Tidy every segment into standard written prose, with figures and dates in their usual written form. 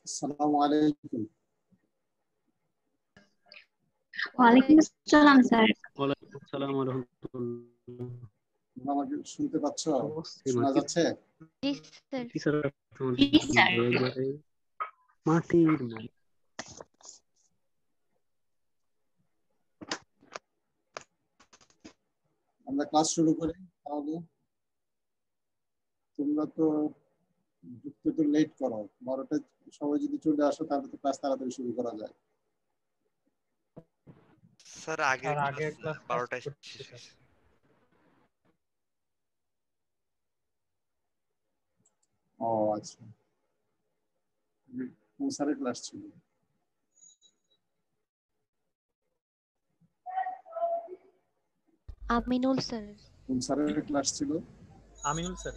আসসালামু আলাইকুম। ওয়ালাইকুম আসসালাম স্যার। ওয়ালাইকুম আসসালাম ওয়া রাহমাতুল্লাহ। তোমরা আমাকে শুনতে পাচ্ছ? অবশ্যই শোনা যাচ্ছে? জি স্যার। জি স্যার, জি স্যার। একবারে মাটির মতো। আমরা ক্লাস শুরু করি তাহলে। তোমরা তো ঢুকতে তো লেট করো, 12টায় সবাই যদি চলে আসো তাহলে তো ক্লাস তাড়াতাড়ি শুরু করা যায়। স্যার আগের ক্লাস 12টায় শেষ হয়েছে। ও আচ্ছা, কোন স্যারের ক্লাস ছিল? আমিনুল স্যার। কোন স্যারের ক্লাস ছিল? আমিনুল স্যার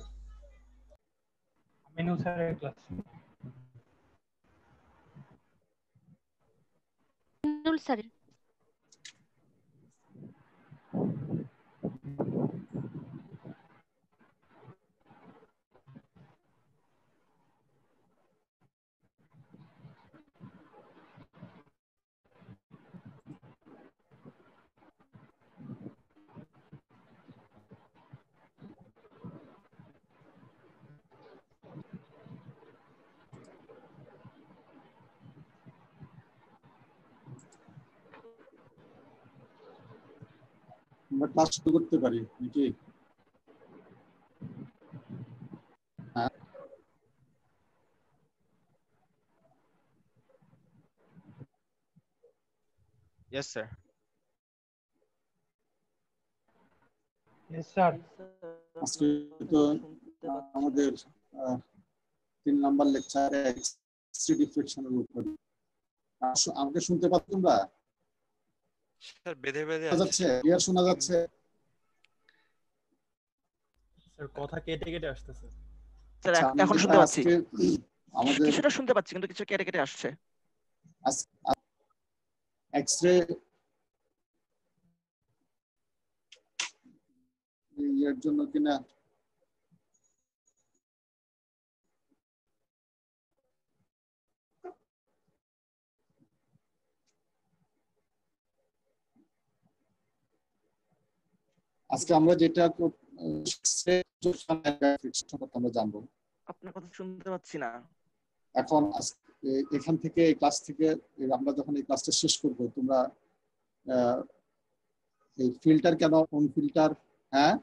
স্যারের ক্লাস। আমিনুল স্যার। আমরা ক্লাস শুরু করতে পারি নাকি? হ্যাঁ, ইয়েস স্যার। Yes sir. আজকে তো আমাদের 3 নাম্বার লেকচারে এক্স-রে ডিফ্লেকশনের উপর। আমাকে শুনতে পাচ্ছ তোমরা? স্যার বেঁধে বেঁধে শোনা যাচ্ছে? ক্লিয়ার শোনা যাচ্ছে? স্যার কথা কেটে কেটে আসতেছে। স্যার আচ্ছা, এখন শুনতে পাচ্ছি, আজকে আমাদের কিছুটা শুনতে পাচ্ছি কিন্তু কিছু কেটে কেটে আসছে। এক্স-রে এর জন্য কিনা আজকে আমরা যেটা আমরা জানবো। আপনার কথা শুনতে পাচ্ছি না। এখন এখান থেকে ক্লাস থেকে আমরা যখন এই ক্লাসটা শেষ করব, তোমরা এই ফিল্টার কেন, কোন ফিল্টার, হ্যাঁ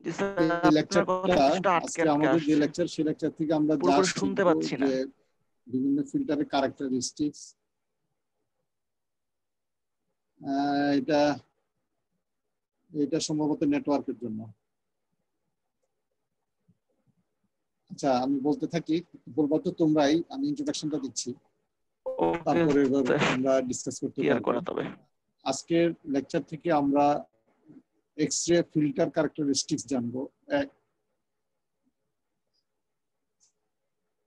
জি স্যার, এই আপনার কথা লেকচারটা কিছুটা আটকে আজকে আটকে আমাদের যে আসছে, লেকচার, সেই লেকচার থেকে আমরা যা পুরোপুরি শুনতে শিখবো পাচ্ছি না। যে বিভিন্ন ফিল্টারের ক্যারেক্টারিস্টিক্স, এটা এটা সম্ভবত নেটওয়ার্কের জন্য। আচ্ছা, আমি বলতে থাকি, বলবো তো তোমরাই, আমি ইন্ট্রোডাকশনটা দিচ্ছি, তারপরে আমরা ডিসকাস করতে পারবো। আজকের লেকচার থেকে আমরা এক্স-রে ফিল্টার ক্যারেক্টারিস্টিক্স জানবো।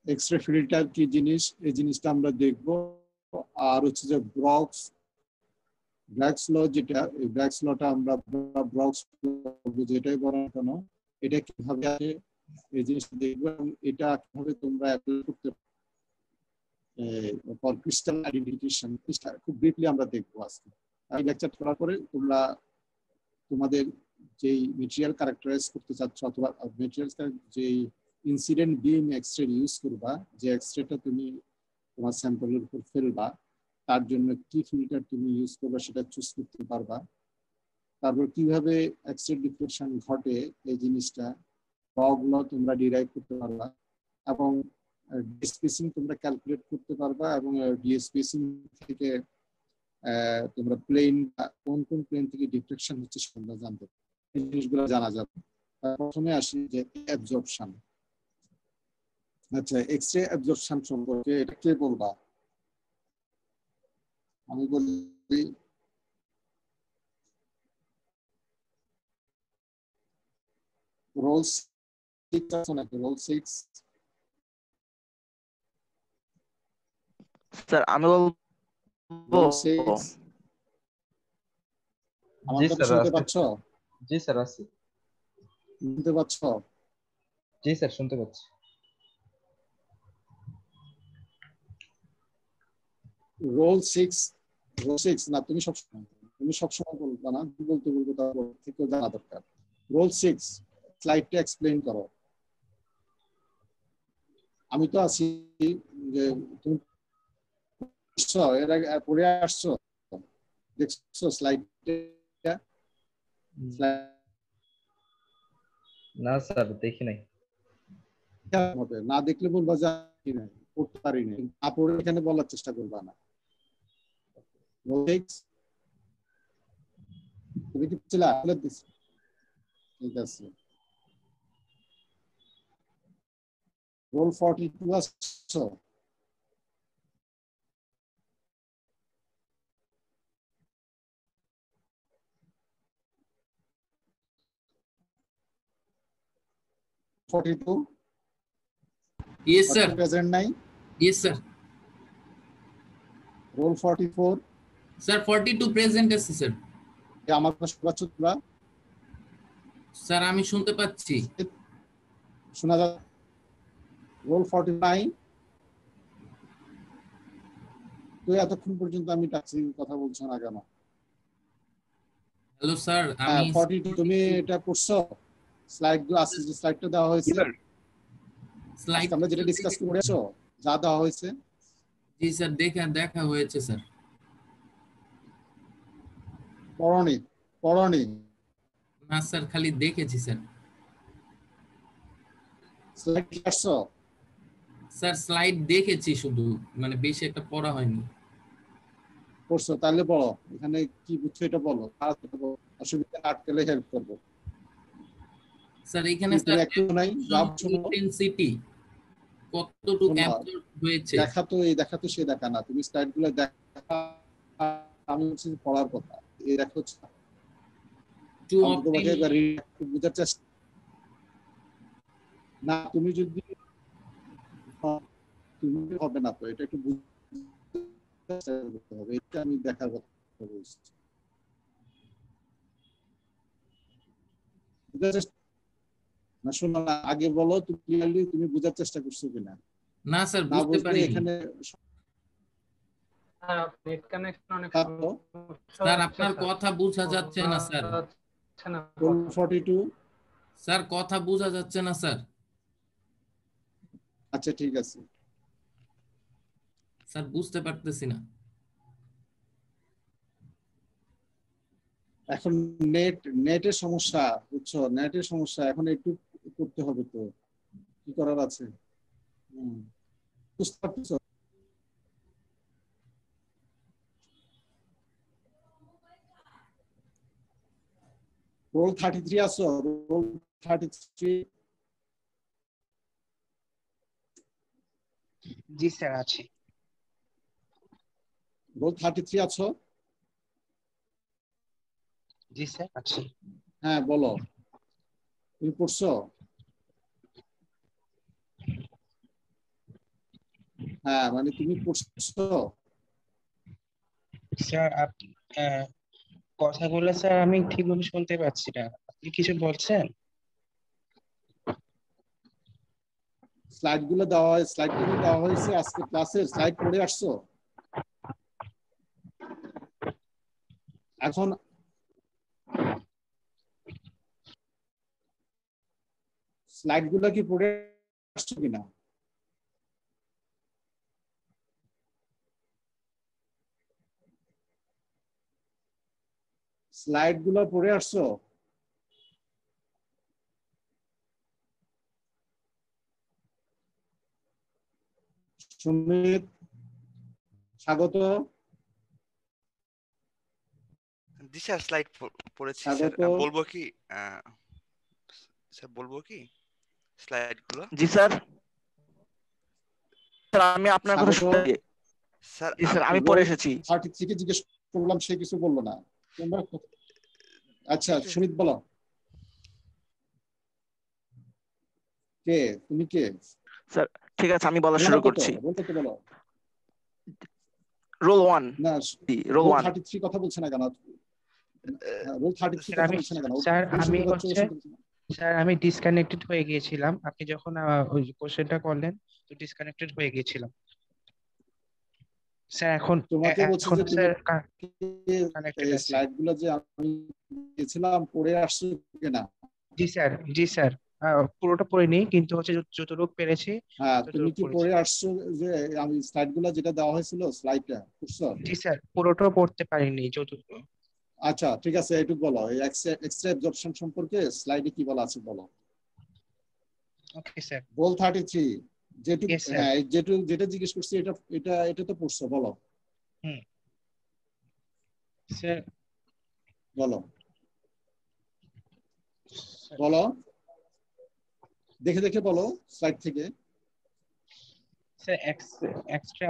এক্স-রে ফিল্টার কি জিনিস, এই জিনিসটা আমরা দেখবো। আর হচ্ছে যে ব্র্যাগস ল, যেটা এই ব্র্যাগস লটা আমরা ব্রক্স যেটাই বলা কেন, এটা কিভাবে আছে এই জিনিসটা দেখবো, এবং এটা কিভাবে তোমরা অ্যাপ্লাই করতে পারো। ক্রিস্টাল আইডেন্টিফিকেশন খুব ব্রিফলি আমরা দেখবো আজকে। এই লেকচার করার পরে তোমরা তোমাদের যেই মেটেরিয়াল ক্যারেক্টারাইজ করতে চাচ্ছ, অথবা মেটেরিয়ালস যেই ইনসিডেন্ট বিম এক্স-রে ইউজ করবা, যে এক্স-রেটা তুমি তোমার স্যাম্পলের উপর ফেলবা, তার জন্য কি ফিল্টার তুমি ইউজ করবা সেটা চুজ করতে পারবা। তারপর কিভাবে এক্স-রে ডিফ্লেকশন ঘটে এই জিনিসটা, লগুলো তোমরা ডিরাইভ করতে পারবা, এবং ডিস্পেসিং তোমরা ক্যালকুলেট করতে পারবা, এবং ডিস্পেসিং থেকে তোমরা প্লেন, কোন কোন প্লেন থেকে ডিফ্লেকশন হচ্ছে সেটা জানতে পারবে। এই জিনিসগুলো জানা যাবে। প্রথমে আসি যে অ্যাবজর্পশন। আচ্ছা, এক্স-রে অ্যাবজর্পশন সম্পর্কে এটা কে বলবা? আমি বলি, রোল 6 আছে নাকি? রোল 6 স্যার আমি বলবো রোল 6 আমার জি কথা স্যার শুনতে আছে। পাচ্ছ? জি স্যার আছে। শুনতে পাচ্ছ? জি স্যার শুনতে পাচ্ছি। রোল 6 না, তুমি সবসময় বলবা না, তুমি বলতে বলবো, তারপর থেকেও জানা দরকার। রোল 6 স্লাইডটা এক্সপ্লেইন করো। আমি তো আছি, যে তুমি এর আগে পড়ে আসছো, দেখছো স্লাইডটা? না স্যার দেখি নাই। না দেখলে বলবা যে পড়তে পারি না, না পড়ে এখানে বলার চেষ্টা করবা না। তুমি কি ছিল? ঠিক আছে। রোল 42 আসছো? Yes, sir. প্রেজেন্ট নাই? Yes, sir. Role 44? Sir, 42 present আছে, sir. আমার কথা শুনতে পাচ্ছ তোমরা? Sir, আমি শুনতে পাচ্ছি। শোনা যায়? রোল 49? তো এতক্ষণ পর্যন্ত আমি ডাকছি, কথা বলছো না কেন? হ্যালো স্যার, আমি 42 তুমি এটা করছো? স্লাইডগুলো আছে, যে স্লাইডটা দেওয়া হয়েছে, স্লাইড আমরা যেটা ডিসকাস করেছো, যা দেওয়া হয়েছে। জি স্যার, দেখা হয়েছে স্যার। পড়নি? না স্যার, খালি দেখেছি স্যার। স্লাইড আসছো? স্যার স্লাইড দেখেছি শুধু, মানে বেশি একটা পড়া হয়নি। পড়ছো? তাহলে বলো এখানে কি বুঝছো, এটা বলো। অসুবিধা আটকালে হেল্প করবো। স্যার এখানে স্যার ইন্টেনসিটি কতটুকু অ্যাবজর্ব হয়েছে দেখা তো সে দেখা না, তুমি স্লাইডগুলো দেখা, আমি হচ্ছে পড়ার কথা। এই দেখো বুঝার চেষ্টা না, তুমি যদি তুমি হবে না তো, এটা একটু বুঝতে হবে, এটা আমি দেখার কথা বলছি। না শোনো না, আগে বলো তুমি ক্লিয়ারলি তুমি বোঝার চেষ্টা করছো কিনা। না স্যার, বুঝতে পারিনি। এখানে নেট কানেকশন অনেক স্যার আপনার কথা বোঝা যাচ্ছে না স্যার। 42 স্যার কথা বোঝা যাচ্ছে না স্যার। আচ্ছা ঠিক আছে স্যার, বুঝতে পারতেছি না। এখন নেটের সমস্যা, বুঝছো? নেটের সমস্যা, এখন একটু করতে হবে, তো কি করার আছে? বুঝতে পারছো? রোল 33 আছো? রোল 33? জি স্যার আছে। রোল 33 আছো? জি স্যার আছে। হ্যাঁ বলো, তুমি পড়ছো? হ্যাঁ মানে তুমি পড়ছো? স্যার কথাগুলো স্যার আমি ঠিকভাবে শুনতে পাচ্ছি না, আপনি কিছু বলছেন? স্লাইডগুলো দেওয়া হয়েছে, আজকে ক্লাসের স্লাইড পড়ে আসছো? এখন স্লাইডগুলো কি পড়ে আসছো কিনা? স্লাইডগুলো পড়ে আসছো? সুমিত, স্বাগত। জি স্যার, স্লাইড পড়েছি স্যার। বলবো কি স্যার, বলবো কি স্লাইডগুলো? জি স্যার। স্যার আমি আপনার কথা শুনতে স্যার জি স্যার আমি পড়ে এসেছি। 33 কে জিজ্ঞেস করলাম, সে কিছু বললো না। তোমরা আচ্ছা সুমিত বলো, কে তুমি? কে স্যার ঠিক আছে, আমি বলা শুরু করছি। বলো। রোল 1 না, রোল 1 33 কথা বলছে না কেন? রোল 33 স্যার কথা আমি বলছেন না কেন? স্যার তুমি আমি শুনতে পাচ্ছ, ও হচ্ছে শুনতে পাচ্ছে না? স্যার আমি ডিসকানেক্টেড হয়ে গিয়েছিলাম, আপনি যখন ওই কোশ্চেনটা করলেন তো ডিসকানেক্টেড হয়ে গিয়েছিলাম স্যার। এখন তোমাকে বলছি এখন যে তুমি স্যার কানেক্টেড এই আছে। স্লাইড গুলো যে আমি দিয়েছিলাম পড়ে আসছো কিনা? জি স্যার, জি স্যার, পুরোটা পড়িনি কিন্তু হচ্ছে যতটুকু পেরেছি হ্যাঁ, তুমি ততটুকু কি পড়েছি। পড়ে আসছো যে আমি স্লাইড গুলো যেটা দেওয়া হয়েছিল স্লাইডটা পড়ছো? জি স্যার, পুরোটা পড়তে পারিনি যতটুকু। আচ্ছা ঠিক আছে, এইটুকু বলো, এই এক্স রে অ্যাবজর্পশন সম্পর্কে স্লাইডে কি বলা আছে বলো। Okay sir. রোল 33 যেটুকু, ইয়েস স্যার। হ্যাঁ যেটা জিজ্ঞেস করছি এটা এটা এটা তো পড়ছো, বলো হুম স্যার। বলো বলো, দেখে দেখে বলো স্লাইড থেকে। Sir, extra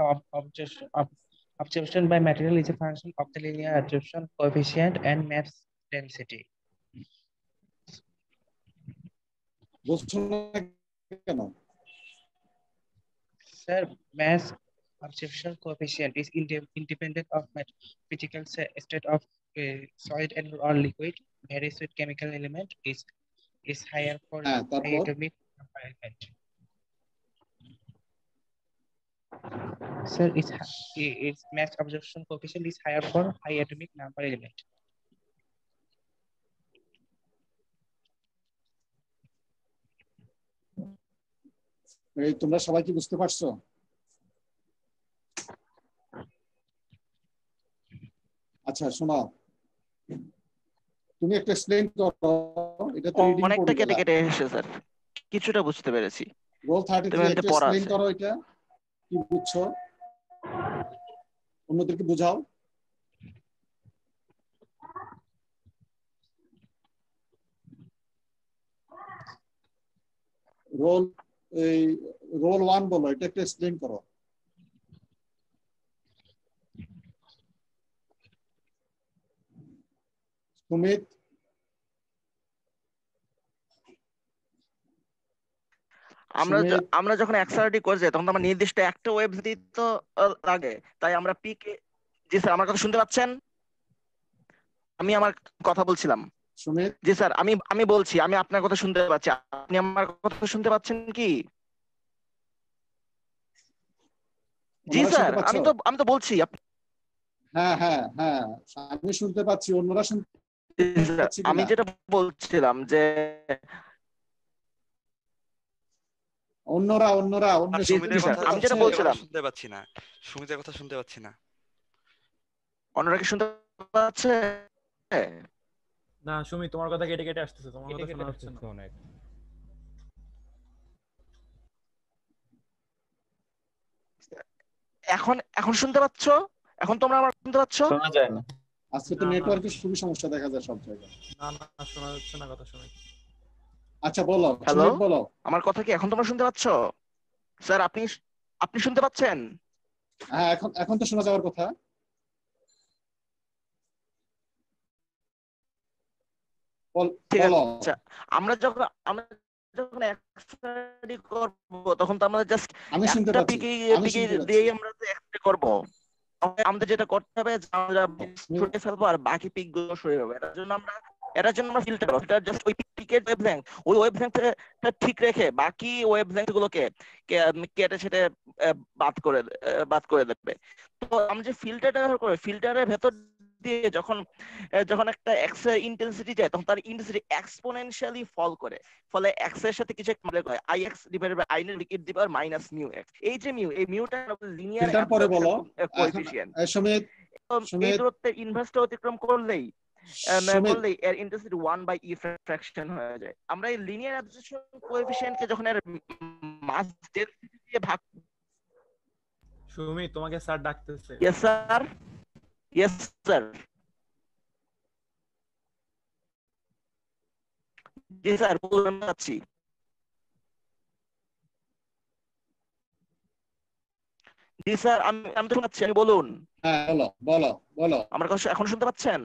observation by material is a function of the linear absorption coefficient and mass density. বলছো না কেন? Sir, mass absorption coefficient is independent of physical state of solid and or liquid. Varies with chemical element is higher for হ্যাঁ, high তারপর atomic number element. Sir, its mass absorption coefficient is higher for high atomic number element. এই তোমরা সবাই কি বুঝতে পারছো? আচ্ছা শোনো, তুমি একটা এক্সপ্লেইন করো, এটা তো রিডিং অনেকটা পড়ে কেটে গেল। কেটে এসেছে স্যার, কিছুটা বুঝতে পেরেছি। রোল তুমি 33 এতে একটা পড়া এক্সপ্লেইন আছে। করো, এটা কি বুঝছো অন্যদেরকে বোঝাও। রোল এই রোল 1 বলো, এটা একটা এক্সপ্লেইন করো। সুমিত, সুমিত আমরা যখন এক্সআরডি করে যাই তখন তো আমার নির্দিষ্ট একটা ওয়েবসাইট তো লাগে, তাই আমরা পিকে। জি স্যার, আমার কথা শুনতে পাচ্ছেন? আমি আমার কথা বলছিলাম। সুমিত, জি স্যার, আমি বলছি, আমি আপনার কথা শুনতে পাচ্ছি, আপনি আমার কথা শুনতে পাচ্ছেন কি? জি তোমরা স্যার, শুনতে পাচ্ছ? আমি তো বলছি হ্যাঁ হ্যাঁ হ্যাঁ, আমি শুনতে পাচ্ছি, অন্যরা শুনতে জি স্যার, পাচ্ছি আমি কিনা? যেটা বলছিলাম যে অন্যরা অন্যরা আর অন্য সুমিতের জি স্যার, কথা আমি যেটা সুমিতের কথা বলছিলাম। শুনতে পাচ্ছি না, সুমিতের কথা শুনতে পাচ্ছি না। অন্যরা কি শুনতে পাচ্ছে? না সুমি, তোমার কথা কেটে কেটে আসতেছে, তোমার কথা শোনা যাচ্ছে না। অনেক। এখন এখন শুনতে পাচ্ছ? এখন তোমরা আমার শুনতে পাচ্ছ? শোনা যায় না। আজকে তো না, নেটওয়ার্কের খুবই সমস্যা দেখা যায় সব জায়গায়। না না, শোনা যাচ্ছে না কথা শুনে। আচ্ছা বলো, হ্যালো, সুমিত বলো। আমার কথা কি এখন তোমরা শুনতে পাচ্ছ? স্যার, আপনি শুনতে পাচ্ছেন? হ্যাঁ, এখন এখন তো শোনা যাওয়ার কথা। ঠিক বলো। আছে, আমরা যখন এক্সরে করব তখন তো আমরা জাস্ট আমি শুনতে একটা পাচ্ছি, আমি পিকে শুনতে পাচ্ছি। দিয়েই আমরা এক্সরে করব। আমাদের যেটা করতে হবে যে আমরা সরিয়ে ফেলবো আর বাকি পিক গুলো সরিয়ে ফেলবো। এটার জন্য আমরা ফিল্টার জাস্ট ওই পিকের ওয়েভলেংথ, ওই ওয়েভলেংথটা ঠিক রেখে বাকি ওয়েভলেংথ গুলোকে কেটে সেটে বাদ করে দেবে। তো আমরা যে ফিল্টারটা ব্যবহার করি, ফিল্টারের ভেতর দিয়ে যখন একটা এক্স এর ইন্টেন্সিটি যায় তখন তার ইন্টেন্সিটি এক্সপোনেনশিয়ালি ফল করে, ফলে এক্স এর সাথে কিছু একটা মিলে হয়, I x divided by I এর liquid the power minus mu x. এই যে মিউ, এই মিউটা লিনিয়ার ফিল্টার পরে বলো। কোএফিশিয়েন্ট। সুমিত, এই দূরত্বের ইনভার্সটা অতিক্রম করলেই সুমিত এর ইন্টেন্সিটি 1/e ফ্র্যাকশন হয়ে যায়। আমরা এই লিনিয়ার অ্যাবসর্পশন কোএফিশিয়েন্টকে যখন এর মাস ডেনসিটি দিয়ে ভাগ। সুমি, তোমাকে স্যার ডাকতেছে। ইয়েস স্যার, ইয়েস স্যার, জি স্যার বলতে চাচ্ছি। জি স্যার, আমি তো শুনতে পাচ্ছি, বলুন। হ্যাঁ বলো বলো বলো, আমার কথা এখন শুনতে পাচ্ছেন?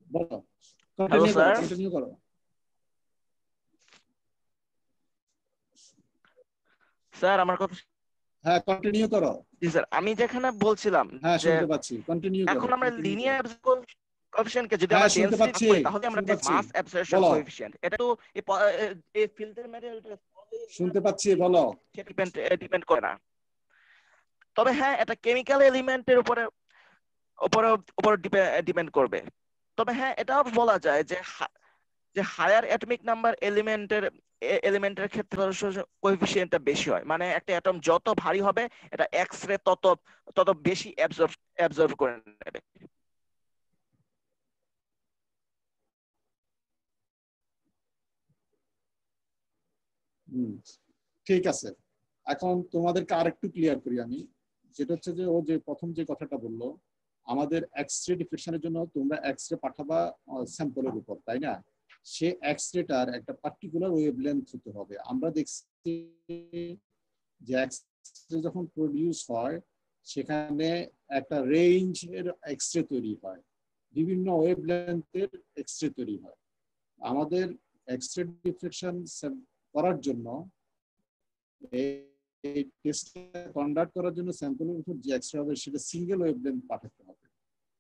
বলো, হ্যালো স্যার। কন্টিনিউ করো। স্যার আমার কথা, হ্যাঁ কন্টিনিউ করো। জি স্যার, আমি যেখানে বলছিলাম হ্যাঁ যে শুনতে পাচ্ছি, কন্টিনিউ করো। এখন আমরা লিনিয়ার কোএফিসিয়েন্টকে যদি হ্যাঁ, আমরা শুনতে ডেন্সিটি পাচ্ছি, করি তাহলে আমরা শুনতে পাচ্ছি। মাস অ্যাবসর্পশন বলো। কোএফিসিয়েন্ট, এটা তো এই ফিল্ডের ম্যাটেরিয়ালটা শুনতে পাচ্ছি, বলো। ডিপেন্ড করে না। তবে হ্যাঁ, এটা কেমিক্যাল এলিমেন্টের উপরে ডিপেন্ড করবে। তবে হ্যাঁ, এটাও বলা যায় যে হায়ার অ্যাটমিক নাম্বার এলিমেন্টের ক্ষেত্রে কোএফিসিয়েন্টটা বেশি হয়, মানে একটা অ্যাটম যত ভারী হবে এটা এক্স রে তত বেশি অ্যাবজর্ব করে নেবে। ঠিক আছে, এখন তোমাদেরকে আরেকটু ক্লিয়ার করি আমি, যেটা হচ্ছে যে ও যে প্রথম যে কথাটা বললো, আমাদের এক্স-রে ডিফ্লেকশনের জন্য তোমরা এক্স-রে পাঠাবা স্যাম্পলের উপর, তাই না? সে এক্স-রেটার একটা পার্টিকুলার ওয়েভলেন্থ হতে হবে। আমরা দেখছি যে এক্স-রে যখন প্রডিউস হয় সেখানে একটা রেঞ্জের এক্স-রে তৈরি হয়, বিভিন্ন ওয়েভলেন্থের এক্স-রে তৈরি হয়। আমাদের এক্স-রে ডিফ্লেকশন করার জন্য এই টেস্টটা কন্ডাক্ট করার জন্য স্যাম্পলের উপর যে এক্স-রে হবে সেটা সিঙ্গেল ওয়েভলেন্থ পাঠাতে হবে।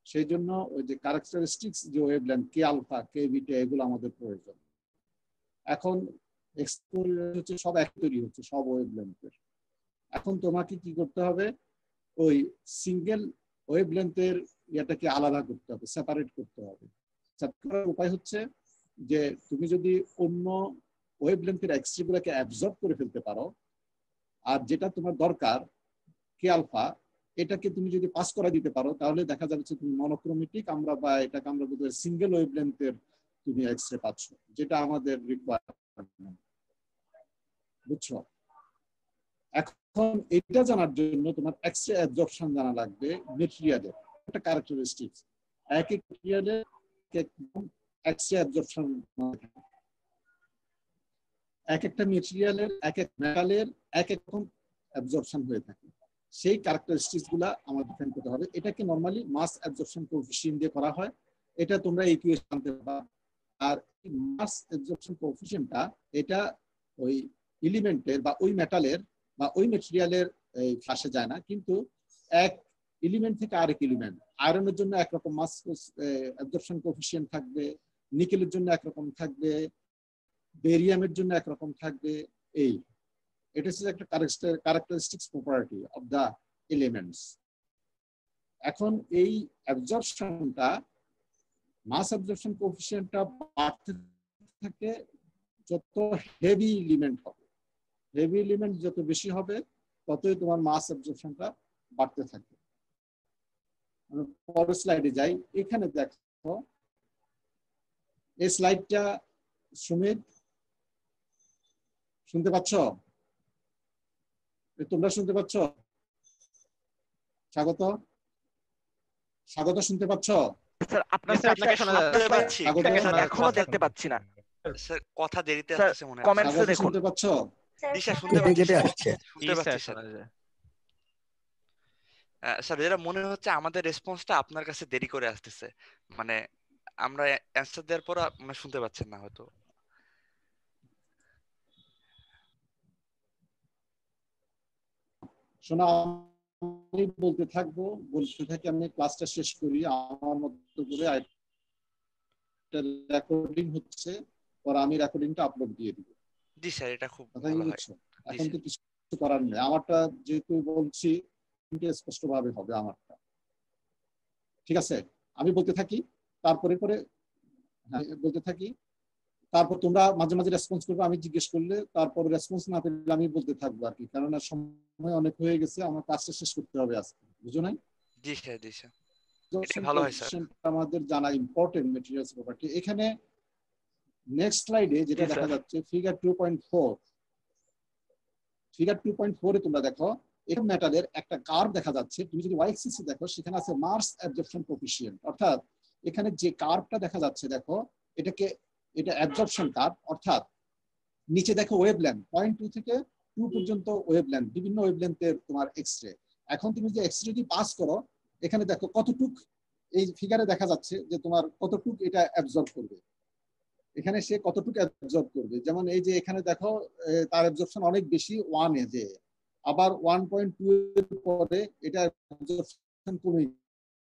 সেই জন্য ওই যে ক্যারেক্টারিস্টিক্স যে ওয়েভলেন্থ কে আলফা কে বিটা এগুলো আমাদের প্রয়োজন। এখন এক্সপোজার হচ্ছে সব এক তৈরি হচ্ছে সব ওয়েভলেন্থের। এখন তোমাকে কি করতে হবে, ওই সিঙ্গেল ওয়েভলেন্থের ইয়েটাকে আলাদা করতে হবে, সেপারেট করতে হবে। সেপারেট করার উপায় হচ্ছে যে তুমি যদি অন্য ওয়েভলেন্থের এক্স-রে গুলোকে অ্যাবজর্ব করে ফেলতে পারো, আর যেটা তোমার দরকার কে আলফা এটাকে তুমি যদি পাস করা দিতে পারো, তাহলে দেখা যাচ্ছে তুমি মনোক্রোমেটিক বা এটাকে আমরা বলতে সিঙ্গেল ওয়েভলেন্থের তুমি এক্স-রে পাচ্ছ, যেটা আমাদের রিকোয়ারমেন্ট। বুঝছো? এখন এটা জানার জন্য তোমার এক্স-রে অ্যাবজর্পশন জানা লাগবে মেটেরিয়ালের একটা ক্যারেক্টারিস্টিক্স। এক এক মেটেরিয়ালের এক্স-রে অ্যাবজর্পশন, এক একটা মেটেরিয়ালের এক এক মেটালের এক এক রকম অ্যাবজর্পশন হয়ে থাকে। সেই ক্যারেক্টারিস্টিক্স গুলা আমাদের ডিফাইন করতে হবে। এটাকে নরমালি মাস অ্যাবজর্পশন কোএফিসিয়েন্ট দিয়ে করা হয়, এটা তোমরা ইকুয়েশন জানতে পারবা। আর মাস অ্যাবজর্পশন কোএফিসিয়েন্টটা এটা ওই এলিমেন্টের বা ওই মেটালের বা ওই মেটেরিয়ালের ফ্লাশে যায় না, কিন্তু এক এলিমেন্ট থেকে আরেক এলিমেন্ট, আয়রনের জন্য একরকম মাস অ্যাবজর্পশন কোএফিসিয়েন্ট থাকবে, নিকেলের জন্য একরকম থাকবে, বেরিয়ামের জন্য একরকম থাকবে। এটা হচ্ছে একটা characteristics property of the elements. এখন এই অ্যাবজর্পশনটা মাস অ্যাবজর্পশন কোএফিসিয়েন্টটা বাড়তে থাকে যত হেভি এলিমেন্ট হবে। হেভি এলিমেন্ট যত বেশি হবে ততই তোমার মাস অ্যাবজর্পশনটা বাড়তে থাকে। পরের স্লাইডে যাই। এখানে দেখো এই স্লাইডটা সুমিত শুনতে পাচ্ছ? তোমরা শুনতে পাচ্ছ? স্বাগত শুনতে পাচ্ছ? স্যার আপনাকে শোনা যাচ্ছে, এখনো দেখতে পাচ্ছি না স্যার, কথা দেরিতে আসছে মনে হয়। কমেন্টসে দেখুন। শুনতে পাচ্ছ? দিশা শুনতে পাচ্ছি, আসছে। শুনতে পাচ্ছি স্যার। স্যার, যেটা মনে হচ্ছে আমাদের রেসপন্সটা আপনার কাছে দেরি করে আসতেছে, মানে আমরা অ্যানসার দেওয়ার পর আপনি শুনতে পাচ্ছেন না হয়তো। শোনা, আমি বলতে থাকি, আমি ক্লাসটা শেষ করি আমার মতো করে। রেকর্ডিং হচ্ছে, পরে আমি রেকর্ডিংটা আপলোড দিয়ে দিব। জি স্যার, এটা খুব কথা ভালো হয়। বুঝছো? এখন তো কিছু করার নেই, আমারটা যেহেতু বলছি স্পষ্টভাবে হবে আমারটা। ঠিক আছে, আমি বলতে থাকি, তারপরে বলতে থাকি, তারপর তোমরা মাঝে মাঝে রেসপন্স করবে। আমি জিজ্ঞেস করলে তারপর রেসপন্স না পেলে আমি বলতে থাকবো আর কি, কারণ সময় অনেক হয়ে গেছে, আমার কাজটা শেষ করতে হবে আজকে, বুঝো নাই? জি স্যার, জি স্যার, এটা ভালো হয় স্যার। আমাদের জানা ইম্পর্টেন্ট ম্যাটেরিয়ালস প্রপার্টি। এখানে নেক্সট স্লাইডে যেটা দেখা যাচ্ছে ফিগার 2.4, ফিগার 2.4 এ তোমরা দেখো এই মেটালের একটা কার্ভ দেখা যাচ্ছে। তুমি যদি ওয়াই এক্সিস দেখো, সেখানে আছে মাস অ্যাবজর্পশন কোএফিসিয়েন্ট, অর্থাৎ এখানে যে কার্ভটা দেখা যাচ্ছে দেখো, এটা অ্যাবজর্পশন কার্ভ, অর্থাৎ নিচে দেখো ওয়েভলেন্থ 0.2 থেকে 2 পর্যন্ত ওয়েভলেন্থ, বিভিন্ন ওয়েভলেন্থের তোমার এক্স-রে। এখন তুমি যে এক্স-রে যদি পাস করো, এখানে দেখো কতটুক, এই ফিগারে দেখা যাচ্ছে যে তোমার কতটুক এটা অ্যাবজর্ব করবে, এখানে সে কতটুকু অ্যাবজর্ব করবে। যেমন এই যে এখানে দেখো তার অ্যাবজর্পশন অনেক বেশি 1 এ, যে আবার 1.2 এর পরে এটা অ্যাবজর্পশন কমে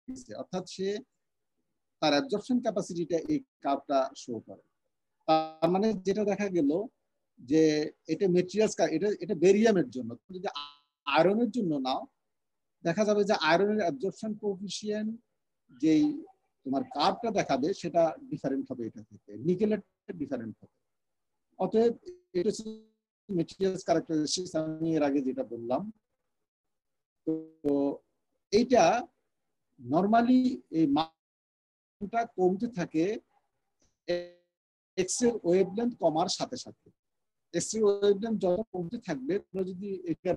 গেছে, অর্থাৎ সে তার অ্যাবজর্পশন ক্যাপাসিটিটা এই কার্ভটা শো করে। তার মানে যেটা দেখা গেল যে এটা মেটেরিয়ালস, এটা বেরিয়ামের জন্য। যদি আয়রনের জন্য নাও, দেখা যাবে যে আয়রনের অ্যাবজর্পশন কোএফিসিয়েন্ট যেই তোমার কার্ভটা দেখাবে সেটা ডিফারেন্ট হবে এটা থেকে, নিকেলের ডিফারেন্ট হবে। অতএব এটা মেটেরিয়ালস ক্যারেক্টারিস্টিক্স আমি এর আগে যেটা বললাম। তো এইটা নরমালি এই মানটা কমতে থাকে এক্স এর ওয়েভলেন্থ কমার সাথে সাথে। এক্স এর ওয়েভলেন্থ যত কমতে থাকবে, তোমরা যদি এটা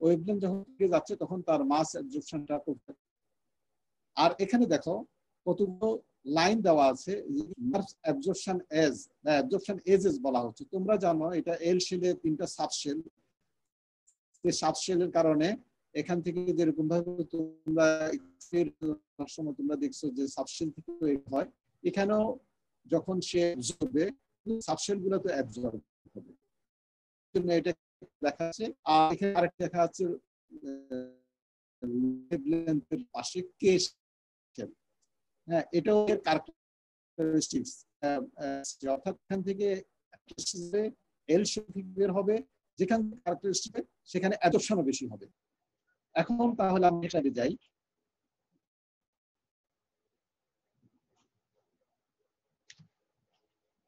ওয়েভলেন্থ যখন থেকে যাচ্ছে তখন তার মাস অ্যাবজর্পশনটা কমতে থাকে। আর এখানে দেখো কতগুলো লাইন দেওয়া আছে, অ্যাবজর্পশন এজ বা অ্যাবজর্পশন এজেস বলা হচ্ছে। তোমরা জানো এটা এল শেলের 3টা সাবশেল, এই সাবশেলের কারণে এখান থেকে যেরকম ভাবে তোমরা সময় তোমরা দেখছো যে সাবশেল থেকে হয়, এখানেও যখন সে হবে সাবশেল গুলো তো অ্যাবজর্ব হবে। এটা দেখা আছে। আর এখানে আরেকটা দেখা আছে ওয়েভলেন্থের পাশে কে শেল। হ্যাঁ, এটাও এর ক্যারেক্টারিস্টিক্স। অর্থাৎ এখান থেকে এল শেল বের হবে, যেখানে ক্যারেক্টারিস্টিক সেখানে অ্যাবজর্পশনও বেশি হবে। এখন তাহলে আমি এটাতে যাই।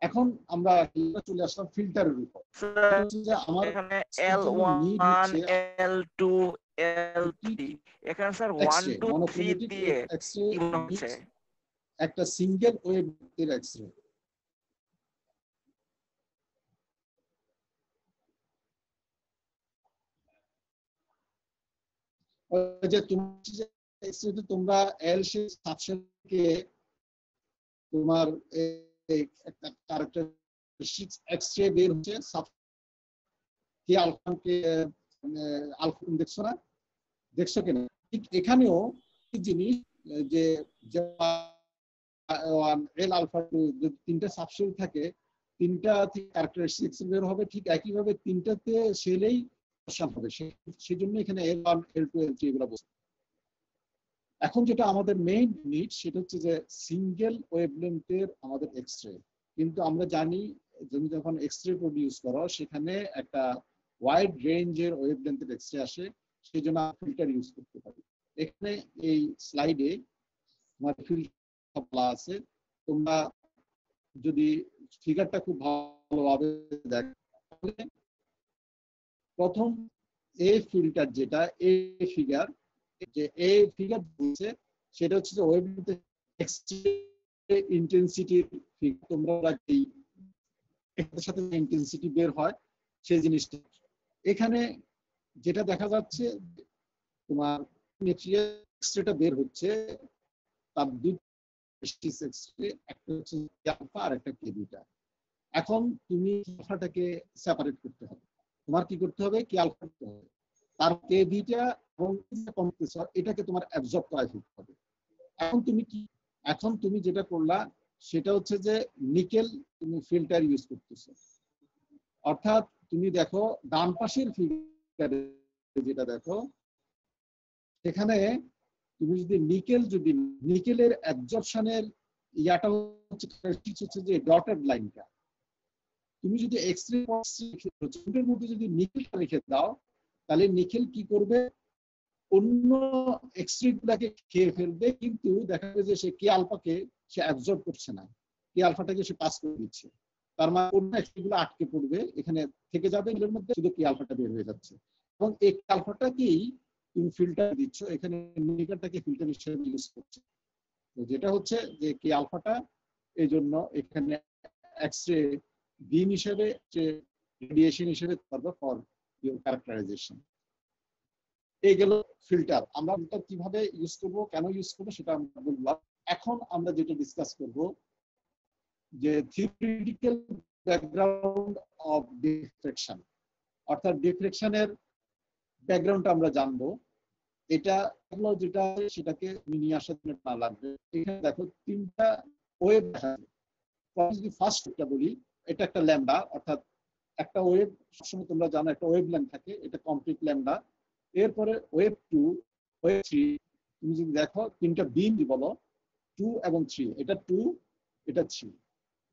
এখন আমরা চলে আসলাম ফিল্টারের উপর। আমার এখানে L1 L2 L3 এখানে স্যার 1 2 3 দিয়ে কি হচ্ছে একটা সিঙ্গেল ওয়েভ এর এক্সরে। যে তোমরা এল শেল সাবশেলকে তোমার একটা ক্যারেক্টারিস্টিক্স এক্সরে বের হচ্ছে কি আলফাকে আলফা দেখছো না, দেখছো কিনা? ঠিক এখানেও জিনিস যে এল আলফা যদি 3টা সাবশেল থাকে, 3টা ক্যারেক্টারিস্টিক্স বের হবে, ঠিক একইভাবে 3টাতে শেলেই হবে। সেই জন্য এখানে L1 L2 L3 এগুলো বলছে। এখন যেটা আমাদের মেইন নিড সেটা হচ্ছে যে সিঙ্গেল ওয়েভলেন্থের আমাদের এক্সরে। কিন্তু আমরা জানি তুমি যখন এক্সরে প্রডিউস করো সেখানে একটা ওয়াইড রেঞ্জের ওয়েভলেন্থের এক্সরে আসে, সেই জন্য ফিল্টার ইউজ করতে পারি। এখানে এই স্লাইডে তোমার ফিল্টার বলা আছে। তোমরা যদি ফিগারটা খুব ভালোভাবে দেখো, প্রথম এ ফিল্টার যেটা এ ফিগার, যে এ ফিগার বলছে সেটা হচ্ছে যে ওয়েভলেন্থের এক্সরে ইন্টেন্সিটির ফিগার। তোমরা এই এর সাথে ইন্টেন্সিটি বের হয় সেই জিনিসটা এখানে যেটা দেখা যাচ্ছে, তোমার মেটেরিয়াল এক্সরেটা বের হচ্ছে তার দুই এক্সরে, একটা হচ্ছে আলফা আর একটা কে বিটা। এখন তুমি আলফাটাকে সেপারেট করতে হবে, তোমার কি করতে হবে, কে আলফা করতে হবে, তার কে বিটা এবং কম্প্রেসর এটাকে তোমার অ্যাবজর্ব করাই ফেলতে হবে। এখন তুমি যেটা করলা সেটা হচ্ছে যে নিকেল তুমি ফিল্টার ইউজ করতেছো। অর্থাৎ তুমি দেখো ডান পাশের ফিল্টারে যেটা দেখো, এখানে তুমি যদি নিকেলের অ্যাবজর্পশনের ইয়াটা হচ্ছে যে ডটেড লাইনটা, তুমি যদি এক্সরে এর মধ্যে যদি নিকেলটা রেখে দাও, তাহলে নিকেল কি করবে, অন্য এক্সরে গুলাকে খেয়ে ফেলবে, কিন্তু দেখা যাবে যে সে কে আলফাকে সে অ্যাবজর্ব করছে না, কে আলফাটাকে সে পাস করে দিচ্ছে। তার মানে অন্য এক্সরে গুলো আটকে পড়বে, এখানে থেকে যাবে, এর মধ্যে শুধু কে আলফাটা বের হয়ে যাচ্ছে। এবং এই আলফাটাকেই তুমি ফিল্টার দিচ্ছ, এখানে নিকেলটাকে ফিল্টার হিসেবে ইউজ করছে। তো যেটা হচ্ছে যে কে আলফাটা এই জন্য এখানে এক্সরে বিম হিসেবে যে রেডিয়েশন হিসেবে করবে ফর ইউর ক্যারেক্টারাইজেশন। এই গেল ফিল্টার। আমরা ফিল্টার কিভাবে ইউজ করব, কেন ইউজ করব সেটা আমরা বললাম। এখন আমরা যেটা ডিসকাস করব যে থিওরিটিক্যাল ব্যাকগ্রাউন্ড অফ ডিফ্রেকশন, অর্থাৎ ডিফ্রেকশনের ব্যাকগ্রাউন্ডটা আমরা জানবো। এটা হলো যেটা সেটাকে নিয়ে আসার জন্য না লাগবে। এখানে দেখো 3টা ওয়েভ দেখা যাচ্ছে। ফার্স্টটা বলি, এটা একটা ল্যামডা, অর্থাৎ একটা ওয়েভ সবসময় তোমরা জানো একটা ওয়েভ লেন্থ থাকে, এটা কমপ্লিট ল্যামডা। এরপরে ওয়েভ 2, ওয়েভ 3, তুমি যদি দেখো 3টা বিম বলো, 2 এবং 3, এটা 2 এটা 3।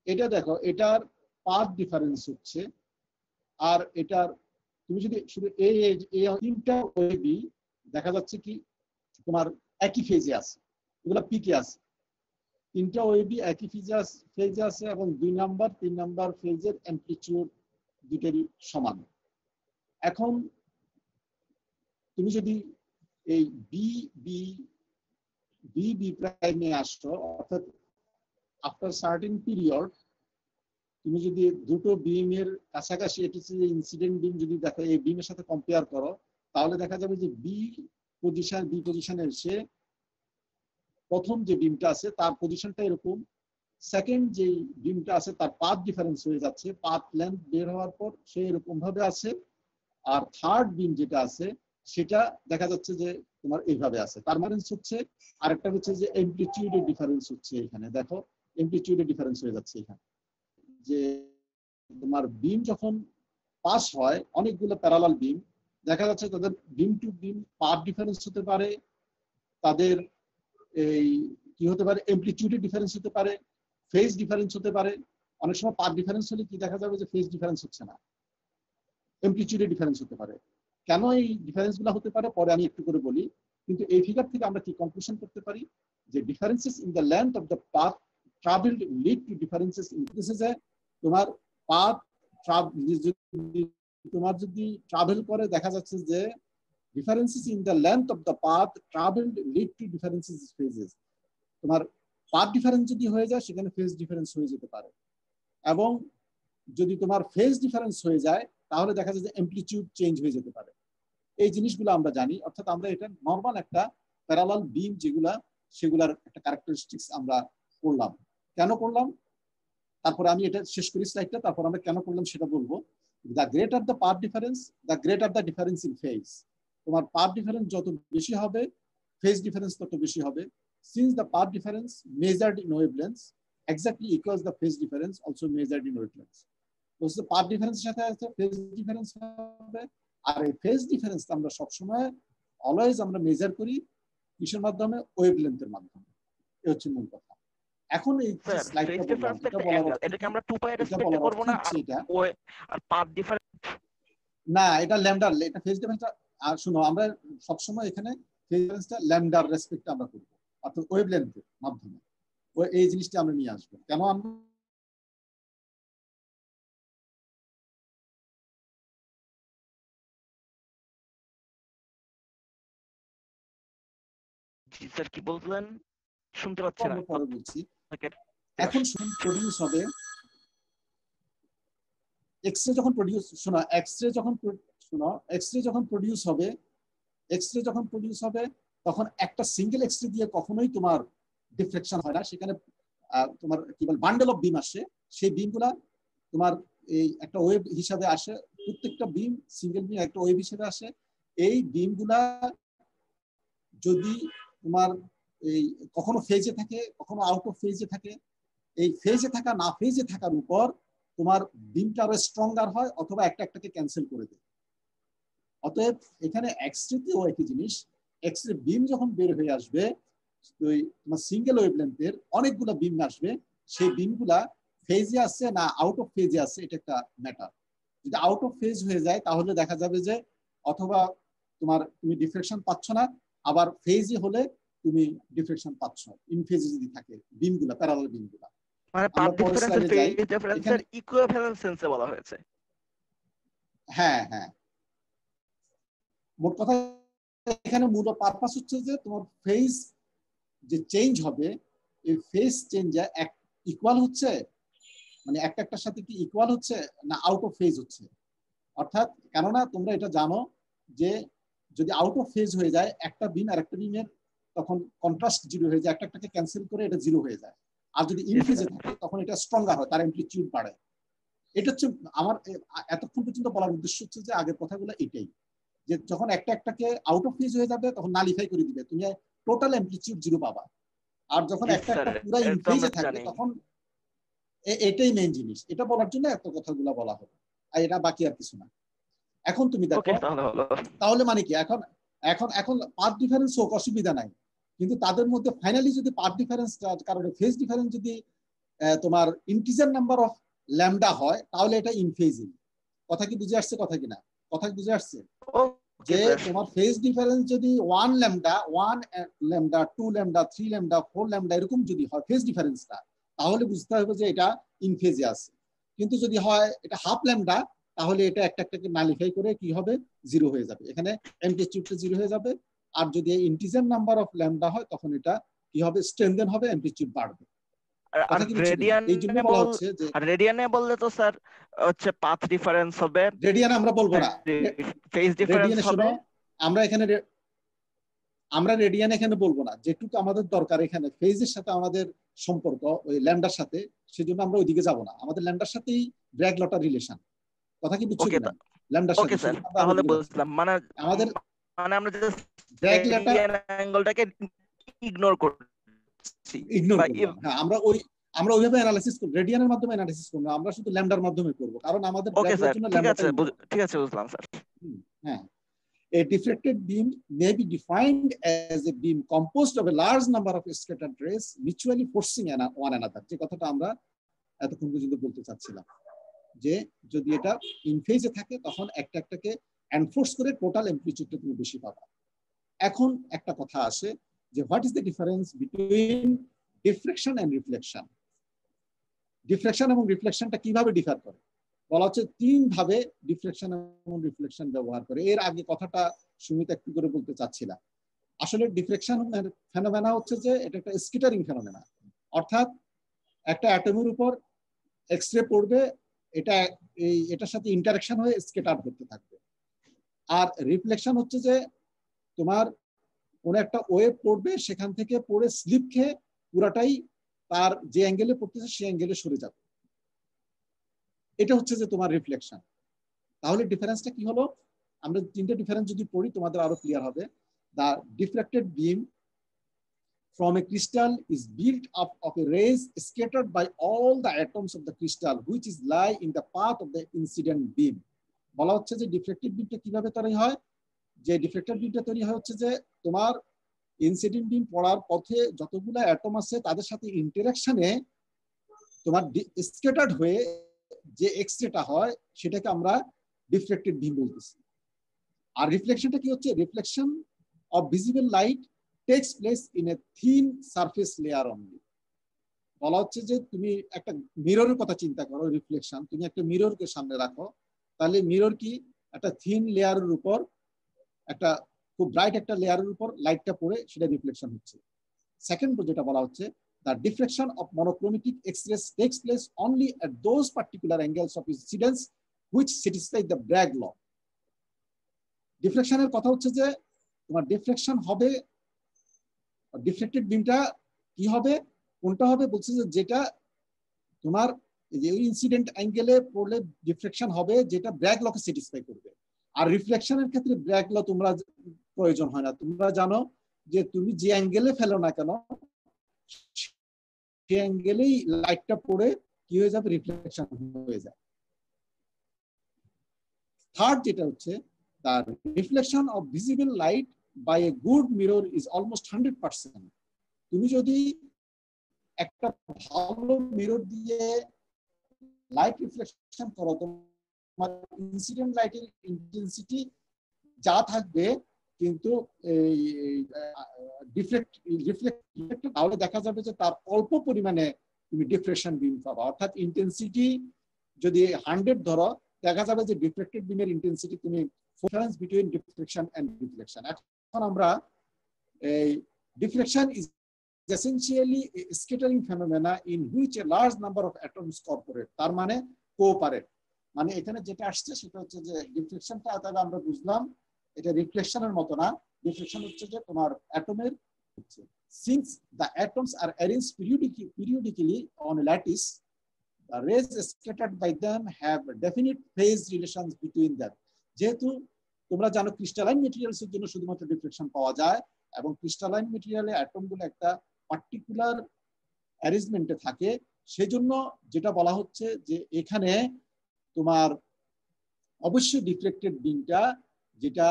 এটা দেখো এটার পাথ ডিফারেন্স হচ্ছে, আর এটার তুমি যদি শুধু এই তিনটা ওয়েবি দেখা যাচ্ছে কি তোমার একই ফেজে আছে, এগুলো পিকে আছে, তিনটা ওয়েবি একই ফেজে আছে এবং 2 নাম্বার 3 নাম্বার ফেজের অ্যামপ্লিটিউড দুটোরই সমান। এখন তুমি যদি এই বি প্রাইমে আসছো, অর্থাৎ আফটার সার্টেন পিরিয়ড তুমি যদি দুটো বিমের কাছাকাছি এটি ইনসিডেন্ট বিম যদি দেখো এই বিমের সাথে কম্পেয়ার করো, তাহলে দেখা যাবে যে বি পজিশনে এসে প্রথম যে বিমটা আছে তার পজিশনটা এরকম, সেকেন্ড যে বিমটা আছে তার পাথ ডিফারেন্স হয়ে যাচ্ছে, পাথ লেন্থ বের হওয়ার পর সে এরকম ভাবে আছে, আর থার্ড বিম যেটা আছে সেটা দেখা যাচ্ছে যে তোমার এইভাবে আছে। তার মানে হচ্ছে আরেকটা হচ্ছে যে অ্যামপ্লিটিউডের ডিফারেন্স হচ্ছে, এখানে দেখো অ্যামপ্লিটিউডের ডিফারেন্স হয়ে যাচ্ছে এখানে, যে তোমার বিম যখন পাস হয় অনেকগুলো প্যারালাল বিম, দেখা যাচ্ছে তাদের বিম টু বিম পাথ ডিফারেন্স হতে পারে, তাদের এই কি হতে পারে অ্যামপ্লিটিউডের ডিফারেন্স হতে পারে, ফেজ ডিফারেন্স হতে পারে। অনেক সময় পাথ ডিফারেন্স হলে কি দেখা যাবে যে ফেজ ডিফারেন্স হচ্ছে না, অ্যামপ্লিটিউডের ডিফারেন্স হতে পারে। কেন এই ডিফারেন্সগুলো হতে পারে পরে আমি একটু করে বলি, কিন্তু এই ফিগার থেকে আমরা কি কনক্লুশন করতে পারি যে differences in the length of the path travelled lead to differences in this is a তোমার পাথ তোমার যদি ট্রাভেল করে দেখা যাচ্ছে যে differences in the length of the path traveled lead to differences in phases। তোমার পাথ ডিফারেন্স যদি হয়ে যায় সেখানে ফেজ ডিফারেন্স হয়ে যেতে পারে, এবং যদি তোমার ফেজ ডিফারেন্স হয়ে যায় তাহলে দেখা যায় যে অ্যামপ্লিটিউড চেঞ্জ হয়ে যেতে পারে। এই জিনিসগুলো আমরা জানি, অর্থাৎ আমরা এটা নরমাল একটা প্যারালাল বিম যেগুলা সেগুলার একটা ক্যারেক্টারিস্টিক্স আমরা করলাম। কেন করলাম তারপরে আমি এটা শেষ করি স্লাইডটা, তারপর আমরা কেন করলাম সেটা বলবো। The greater the path difference the greater the difference in phase. তোমার পাথ ডিফারেন্স যত বেশি হবে ফেজ ডিফারেন্স তত বেশি হবে। Since the path difference measured in wavelengths exactly equals the phase difference also measured in wavelengths, তো path ডিফারেন্সের সাথে আছে ফেজ ডিফারেন্স হবে, আর এই ফেজ ডিফারেন্স আমরা সব সময় অলওয়েজ আমরা মেজার করি কিসের মাধ্যমে, ওয়েভলেন্থের মাধ্যমে। এই হচ্ছে মূল কথা। এখন এই স্লাইডটা বললাম এটা বলার এটাকে আমরা 2 পাই রেসপেক্ট করব না, আর পাথ ডিফারেন্স না, এটা ল্যামডা, এটা ফেজ ডিফারেন্সটা। আর শুনো আমরা সব সময় এখানে ফেজ ডিফারেন্সটা ল্যামডার রেসপেক্ট আমরা করব, অর্থাৎ ওয়েভলেন্থের মাধ্যমে এই জিনিসটা আমরা নিয়ে আসবো। কেন আমরা স্যার কি বললেন শুনতে পাচ্ছি না, পরে বলছি। এখন প্রডিউস হবে এক্সরে যখন প্রডিউস, শোনো এক্সরে যখন প্রডিউস হবে তখন একটা সিঙ্গেল এক্সরে দিয়ে কখনোই তোমার ডিফ্লেকশন হয় না, সেখানে তোমার কি বল বান্ডেল অফ বিম আসে, সেই বিমগুলা তোমার এই একটা ওয়েভ হিসাবে আসে, প্রত্যেকটা বিম সিঙ্গেল বিম একটা ওয়েভ হিসাবে আসে। এই বিমগুলা যদি তোমার এই কখনো ফেজে থাকে কখনো আউট অফ ফেজে থাকে, এই ফেজে থাকা না ফেজে থাকার উপর তোমার বিমটা আরো স্ট্রঙ্গার হয় অথবা একটাকে ক্যান্সেল করে দেয়। অতএব এখানে এক্সরেতেও একই জিনিস, এক্সরে বিম যখন বের হয়ে আসবে তোমার সিঙ্গেল ওয়েভলেন্থের অনেকগুলো বিম আসবে, সেই বিমগুলা ফেজে আসছে না আউট অফ ফেজে আসছে এটা একটা ম্যাটার। যদি আউট অফ ফেজ হয়ে যায় তাহলে দেখা যাবে যে অথবা তুমি ডিফ্লেকশন পাচ্ছ না, আবার ফেজে হলে তুমি ডিফ্লেকশন পাচ্ছ, ইন ফেজে যদি থাকে বিমগুলা প্যারালাল বিমগুলা। মানে পাথ ডিফারেন্সের ফেজ ডিফারেন্সের ইকুইভ্যালেন্স সেন্সে বলা হয়েছে। হ্যাঁ হ্যাঁ, মোট কথা এখানে মূল পারপাস হচ্ছে যে তোমার ফেজ যে চেঞ্জ হবে এই ফেজ চেঞ্জ ইকুয়াল হচ্ছে, মানে একটার সাথে কি ইকুয়াল হচ্ছে না আউট অফ ফেজ হচ্ছে। অর্থাৎ কেননা তোমরা এটা জানো যে যদি আউট অফ ফেজ হয়ে যায় একটা বিম আর একটা বিমের তখন কন্ট্রাস্ট জিরো হয়ে যায়, একটাকে ক্যান্সেল করে এটা জিরো হয়ে যায়। আর যদি ইন ফেজে থাকে তখন এটা স্ট্রঙ্গার হয়, তার অ্যামপ্লিটিউড বাড়ে। এটা হচ্ছে আমার এতক্ষণ পর্যন্ত বলার উদ্দেশ্য হচ্ছে যে আগের কথাগুলো এটাই, যে যখন একটাকে আউট অফ ফেজ হয়ে যাবে তখন নালিফাই করে দিবে, তুমি টোটাল অ্যামপ্লিটিউড জিরো পাবা। আর যখন একটা পুরো ইন ফেজে থাকবে তখন এটাই মেইন জিনিস, এটা বলার জন্য এত কথাগুলো বলা হবে, আর এটা বাকি আর কিছু না। এখন তুমি দেখো তাহলে মানে কি এখন এখন এখন পাথ ডিফারেন্স হোক অসুবিধা নাই, কিন্তু তাদের মধ্যে ফাইনালি যদি পাথ ডিফারেন্স কারণে ফেজ ডিফারেন্স যদি তোমার ইন্টিজার নাম্বার অফ ল্যামডা হয় তাহলে এটা ইনফেজিং। কথা কি বুঝে আসছে? কথা কিনা? কথা বুঝে আসছে যে তোমার ফেজ ডিফারেন্স যদি 1 ল্যামডা 2 ল্যামডা 3 ল্যামডা 4 ল্যামডা এরকম যদি হয় ফেজ ডিফারেন্সটা, তাহলে বুঝতে হবে যে এটা ইনফেজে আছে। কিন্তু যদি হয় এটা হাফ ল্যামডা, তাহলে এটা একটা একটাকে নালিফাই করে কি হবে? 0 হয়ে যাবে। এখানে অ্যামপ্লিটিউডটা 0 হয়ে যাবে। আর যদি ইন্টিজার নাম্বার অফ ল্যামডা হয় তখন এটা কি হবে? স্ট্রেনথেন হবে, অ্যামপ্লিটিউড বাড়বে। আর রেডিয়ানে বললে তো স্যার হচ্ছে পাথ ডিফারেন্স হবে, রেডিয়ান আমরা বলবো না, ফেজ ডিফারেন্স হবে। আমরা রেডিয়ান এখানে বলবো না, যেটুকু আমাদের দরকার এখানে ফেজের সাথে আমাদের সম্পর্ক ওই ল্যামডার সাথে, সেজন্য আমরা ওইদিকে যাব না। আমাদের ল্যামডার সাথেই ব্র্যাগ লটার রিলেশন। কথা কি বুঝছো কিনা? ল্যামডার সাথে তাহলে বুঝলাম, মানে আমাদের আমরা যে ব্র্যাগ লটার অ্যাঙ্গেলটাকে ইগনোর করছি। হ্যাঁ, আমরা ওইভাবে অ্যানালাইসিস করব, রেডিয়ানের মাধ্যমে অ্যানালাইসিস করব না, আমরা শুধু ল্যামডার মাধ্যমে করব, কারণ আমাদের ব্র্যাগের জন্য ঠিক আছে বুঝলাম স্যার। হ্যাঁ, a diffracted beam may be defined as a beam composed of a large number of scattered rays mutually forcing one another। যে কথাটা আমরা এতক্ষণ পর্যন্ত বলতে চাচ্ছিলাম, যে যদি এটা ইন ফেজে থাকে তখন একটা একটাকে এনফোর্স করে টোটাল অ্যামপ্লিটিউডটা তুমি বেশি পাবা। এখন একটা কথা আসে যে what is the difference between deflection and reflection. Deflection এবং রিফ্লেকশনটা কিভাবে ডিফার করে? বলা হচ্ছে 3 ভাবে ডিফ্লেকশন এবং রিফ্লেকশন ব্যবহার করে। এর আগে কথাটা সুমিত একটু করে বলতে চাচ্ছিলাম। আসলে ডিফ্লেকশন ফেনোমেনা হচ্ছে যে এটা একটা স্ক্যাটারিং ফেনোমেনা, অর্থাৎ একটা অ্যাটমের উপর এক্সরে পড়বে, এটার সাথে ইন্টারঅ্যাকশন হয়ে স্ক্যাটার করতে থাকবে। আর রিফ্লেকশন হচ্ছে যে তোমার কোন একটা ওয়েভ পড়বে, সেখান থেকে পড়ে স্লিপ খেয়ে পুরাটাই তার যে অ্যাঙ্গেলে পড়তেছে সেই অ্যাঙ্গেলে সরে যাবে। এটা হচ্ছে যে তোমার রিফ্লেকশন। তাহলে ডিফারেন্সটা কি হলো? আমরা 3টে ডিফারেন্স যদি পড়ি তোমাদের আরো ক্লিয়ার হবে। The diffracted beam from a crystal is built up of a rays scattered by all the atoms of the crystal which is lie in the path of the incident beam। বলা হচ্ছে যে ডিফ্রাক্টেড বিমটা কিভাবে তৈরি হয়? যে ডিফ্রাক্টেড বিমটা তৈরি হয় হচ্ছে যে তোমার ইনসিডেন্ট বিম পড়ার পথে যতগুলো অ্যাটম আছে তাদের সাথে ইন্টারঅ্যাকশনে তোমার স্ক্যাটার্ড হয়ে যে এক্সরেটা হয় সেটাকে আমরা ডিফ্লেক্টেড বিম বলতেছি। আর রিফ্লেকশনটা কি হচ্ছে? Reflection of visible light tax place in a thin surface layer only. বলা হচ্ছে যে তুমি একটা মিররের কথা চিন্তা করো, রিফ্লেকশন, তুমি একটা মিররকে সামনে রাখো, তাহলে মিরর কি একটা থিন লেয়ারের উপর, একটা খুব ব্রাইট একটা লেয়ারের উপর লাইটটা পড়ে সেটা রিফ্লেকশন হচ্ছে। সেকেন্ড যেটা বলা হচ্ছে, the diffraction of monochromatic X-rays takes place only at those particular angles of incidence which satisfy the Bragg law। ডিফ্লেকশনের কথা হচ্ছে যে তোমার ডিফ্লেকশন হবে, ডিফ্লেক্টেড বিমটা কি হবে, কোনটা হবে? বলছে যে যেটা তোমার যে ইনসিডেন্ট অ্যাঙ্গেলে পড়লে ডিফ্লেকশন হবে যেটা ব্র্যাগ লকে স্যাটিসফাই করবে। আর রিফ্লেকশনের ক্ষেত্রে ব্র্যাগ ল তোমরা প্রয়োজন হয় না, তোমরা জানো যে তুমি যে অ্যাঙ্গেলে ফেলো না কেন সেই অ্যাঙ্গেলেই লাইটটা পড়ে কি হয়ে যাবে? রিফ্লেকশন হয়ে যায়। থার্ড যেটা হচ্ছে, the reflection of visible light by a good mirror is almost 100%। তুমি যদি একটা ভালো মিরর দিয়ে লাইট রিফ্লেকশন করো, তোমার ইনসিডেন্ট লাইটের ইন্টেন্সিটি যা থাকবে, কিন্তু তাহলে দেখা যাবে যে তার অল্প পরিমাণে তুমি ডিফ্রেকশন বিম পাবা। অর্থাৎ ইন্টেন্সিটি যদি 100 ধরো, দেখা যাবে যে ডিফ্লেক্টেড বিমের ইন্টেন্সিটি তুমি difference between diffraction and reflection। এখন আমরা এই deflection is essentially a scattering phenomena in which a large number of atoms cooperate। তার মানে কোঅপারেট, মানে এখানে যেটা আসছে সেটা হচ্ছে যে ডিফ্লেকশনটা তাহলে আমরা বুঝলাম এটা রিফ্লেকশনের মতো না। ডিফ্লেকশন হচ্ছে যে তোমার অ্যাটমের হচ্ছে, since the atoms are arranged periodically on a lattice, the rays scattered by them have definite phase relations between them। যেহেতু তোমরা জানো ক্রিস্টালাইন মেটেরিয়ালস এর জন্য শুধুমাত্র ডিফ্লেকশন পাওয়া যায়, এবং ক্রিস্টালাইন মেটেরিয়ালে অ্যাটমগুলো একটা পার্টিকুলার অ্যারেঞ্জমেন্টে থাকে, সেজন্য যেটা বলা হচ্ছে যে এখানে তোমার অবশ্যই ডিফ্লেক্টেড বিমটা, যেটা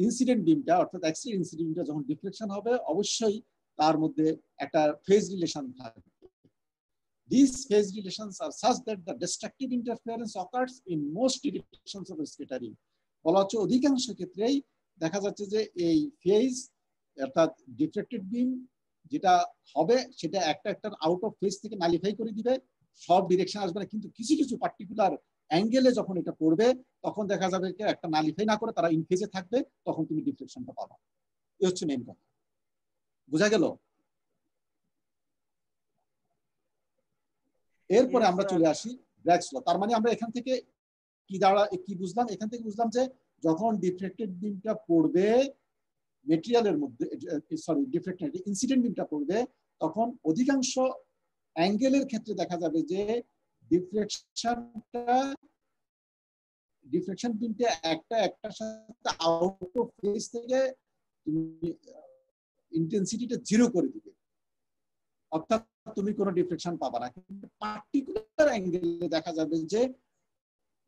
ইনসিডেন্ট বিমটা অর্থাৎ এক্সরে ইনসিডেন্টটা যখন ডিফ্লেকশন হবে, অবশ্যই তার মধ্যে একটা ফেজ রিলেশন থাকে। These phase relations are such that the destructive interference occurs in most directions of scattering. বলা হচ্ছে অধিকাংশ ক্ষেত্রেই দেখা যাচ্ছে যে এই ফেজ অর্থাৎ ডিফ্লেক্টেড বিম যেটা হবে সেটা একটা আউট অফ ফেজ থেকে নালিফাই করে দিবে, সব ডিরেকশন আসবে না, কিন্তু কিছু কিছু পার্টিকুলার অ্যাঙ্গেলে যখন এটা পড়বে তখন দেখা যাবে যে একটা নালিফাই না করে তারা ইন ফেজে থাকবে, তখন তুমি ডিফ্লেকশনটা পাবা। এই হচ্ছে মেইন কথা। বোঝা গেল? এরপরে আমরা চলে আসি ব্র্যাগস ল। তার মানে আমরা এখান থেকে কি বুঝলাম? এখান থেকে বুঝলাম যে যখন ডিফ্লেক্টেড বিমটা পড়বে মেটেরিয়ালের মধ্যে, সরি ডিফ্লেক্টেড ইনসিডেন্ট বিমটা পড়বে, তখন অধিকাংশ অ্যাঙ্গেলের ক্ষেত্রে দেখা যাবে যে ডিফ্লেকশন বিমটা একটার সাথে আউট অফ ফেজ থেকে তুমি ইন্টেন্সিটিটা জিরো করে দিবে, অর্থাৎ তুমি কোনো ডিফ্লেকশন পাবা না। কিন্তু পার্টিকুলার অ্যাঙ্গেলে দেখা যাবে যে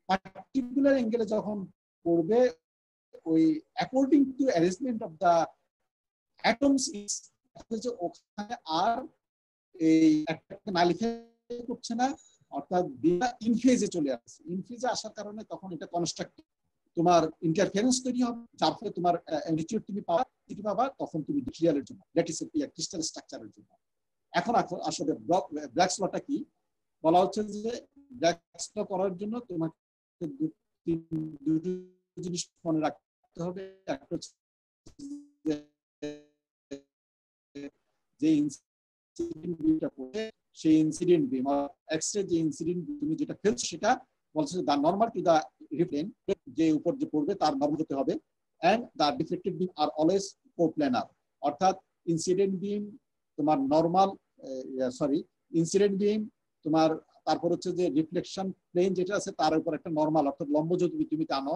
পার্টিকুলার অ্যাঙ্গেলে যখন পড়বে ওই according to arrangement of the atoms is, ওখানে আর এই একটা নালিফাই করছে না, অর্থাৎ ইনফেজে চলে আসছে। ইনফেজে আসার কারণে তখন এটা কনস্ট্রাক্টিভ তোমার ইন্টারফারেন্স তৈরি হবে, যার ফলে তোমার অ্যামপ্লিটিউড তুমি পাবা, তখন তুমি মেটেরিয়ালের জন্য ক্রিস্টাল স্ট্রাকচারের জন্য। এখন আসলে ব্র্যাগস লটা কি বলা হচ্ছে যে ব্র্যাগস ল করার জন্য তোমাকে দুটো জিনিস মনে রাখতে হবে। একটা হচ্ছে যে ইনসিডেন্ট বিমটা পড়ে সেই ইনসিডেন্ট বিম এক্সরে যে ইনসিডেন্ট তুমি যেটা ফেলছো সেটা বলছে দা নরমাল টু দা রিফ্লেন, যে উপর যে পড়বে তার নরমাল হতে হবে, and the deflected beam are always coplanar, অর্থাৎ ইনসিডেন্ট বিম তোমার নরমাল ইনসিডেন্ট বিম তোমার, তারপর হচ্ছে যে রিফ্লেকশন প্লেন যেটা আছে তার উপর একটা নরমাল অর্থাৎ লম্ব যদি তুমি টানো,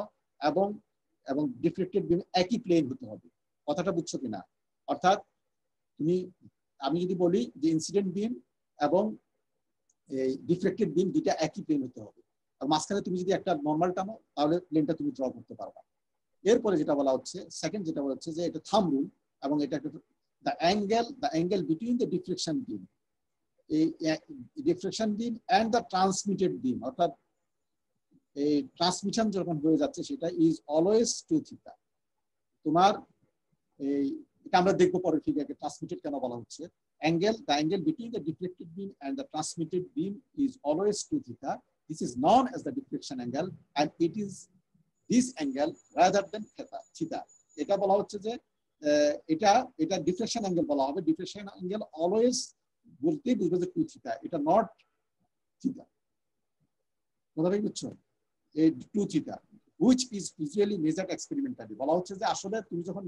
এবং ডিফ্লেক্টেড বিম একই প্লেন হতে হবে। কথাটা বুঝছো কিনা? অর্থাৎ আমি যদি বলি যে ইনসিডেন্ট বিম এবং এই ডিফ্লেক্টেড বিম দুইটা একই প্লেন হতে হবে, আর মাঝখানে তুমি যদি একটা নরমাল টানো তাহলে প্লেনটা তুমি ড্র করতে পারবা। এরপরে যেটা বলা হচ্ছে সেকেন্ড, যেটা বলা হচ্ছে যে এটা থাম্ব রুল, এবং এটা একটা the angle between the diffraction beam, diffraction beam and the transmitted beam, অর্থাৎ এই ট্রান্সমিশন যখন হয়ে যাচ্ছে সেটা is always 2 theta। তোমার এই এটা আমরা দেখব পরে ফিগারে ট্রান্সমিটেড কেন বলা হচ্ছে। the angle between the diffracted beam and the transmitted beam is always 2 theta. This is known as the diffraction angle, and it is this angle rather than theta। এটা বলা হচ্ছে যে এটা ডিফ্লেকশন অ্যাঙ্গেল বলা হবে। ডিফ্লেকশন অ্যাঙ্গেল অলওয়েজ বলতেই বুঝবে যে 2 থিটা, এটা নট থিটা। কথাটা বুঝছো? এই 2 theta which is usually measured experimentally, বলা হচ্ছে যে আসলে তুমি যখন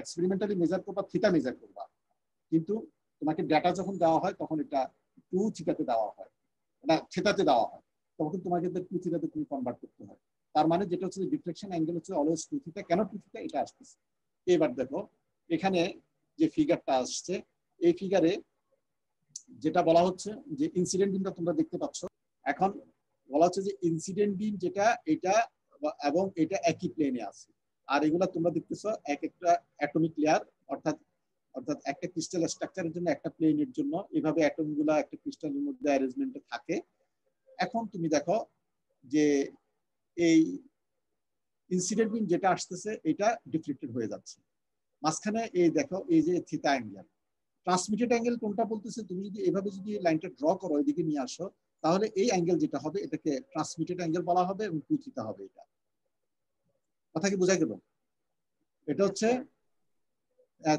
এক্সপেরিমেন্টালি মেজার করবা থিটা মেজার করবা, কিন্তু তোমাকে ডেটা যখন দেওয়া হয় তখন এটা 2 থিটাতে দেওয়া হয়, না থিটাতে দেওয়া হয়, তখন তোমাকে 2 থিটাতে তুমি কনভার্ট করতে হয়। তার মানে যেটা হচ্ছে ডিফ্লেকশন অ্যাঙ্গেল হচ্ছে অলওয়েজ 2 থিটা। কেন 2 থিটা এটা আসছে। এবার দেখো এখানে যে ফিগারটা আসছে, এই ফিগারে যেটা বলা হচ্ছে যে ইনসিডেন্ট বিমটা তোমরা দেখতে পাচ্ছ। এখন বলা হচ্ছে যে ইনসিডেন্ট বিম যেটা এটা এবং এটা একই প্লেনে আছে, আর এগুলা তোমরা দেখতেছো এক একটা অ্যাটমিক লেয়ার, অর্থাৎ একটা ক্রিস্টাল স্ট্রাকচারের জন্য একটা প্লেনের জন্য এভাবে অ্যাটমগুলা একটা ক্রিস্টালের মধ্যে অ্যারেঞ্জমেন্টে থাকে। এখন তুমি দেখো যে এই ইনসিডেন্ট বিম যেটা আসতেছে এটা ডিফ্লেক্টেড হয়ে যাচ্ছে মাঝখানে। এই দেখো এই যে থিটা অ্যাঙ্গেল, ট্রান্সমিটেড অ্যাঙ্গেল কোনটা বলতেছে, তুমি যদি এভাবে যদি লাইনটা ড্র করো এদিকে নিয়ে আসো, তাহলে এই অ্যাঙ্গেল যেটা হবে এটাকে ট্রান্সমিটেড অ্যাঙ্গেল বলা হবে এবং 2 থিটা হবে। এটা কথা কি বোঝা গেল? এটা হচ্ছে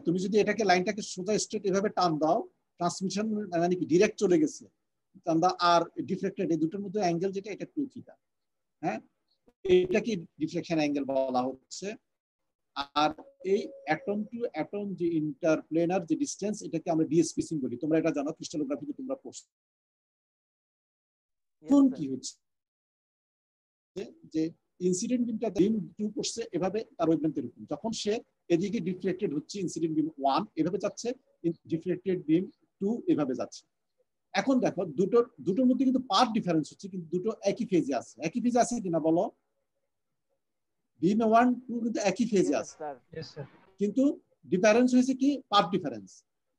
তুমি যদি এটাকে লাইনটাকে সোজা স্ট্রেট এভাবে টান দাও, ট্রান্সমিশন মানে কি ডিরেক্ট চলে গেছে, টান দাও, আর ডিফ্লেক্টেড এই দুটোর মধ্যে অ্যাঙ্গেল যেটা এটা 2 থিটা। হ্যাঁ, এটা কি ডিফ্লেকশন অ্যাঙ্গেল বলা হচ্ছে। আর এই অ্যাটম টু অ্যাটম যে ইন্টারপ্লেনার যে ডিসটেন্স, এটাকে আমরা ডিস্পেসিং বলি। তোমরা এটা জানো, ক্রিস্টালোগ্রাফিতে তোমরা পড়ছো। কোন কি হচ্ছে যে ইনসিডেন্ট বিমটা বিম 2 করছে এভাবে, তার ওয়েভলেন্থ এরকম, যখন সে এদিকে ডিফ্লেক্টেড হচ্ছে ইনসিডেন্ট বিম 1 এভাবে যাচ্ছে, ডিফ্লেক্টেড বিম 2 এভাবে যাচ্ছে। এখন দেখো দুটোর মধ্যে কিন্তু পার্ট ডিফারেন্স হচ্ছে, কিন্তু দুটো একই ফেজে আছে। একই ফেজে আছে কিনা বলো? বিম 1 2 কিন্তু একই ফেজে আছে, কিন্তু ডিফারেন্স হয়েছে কি পার্ট ডিফারেন্স।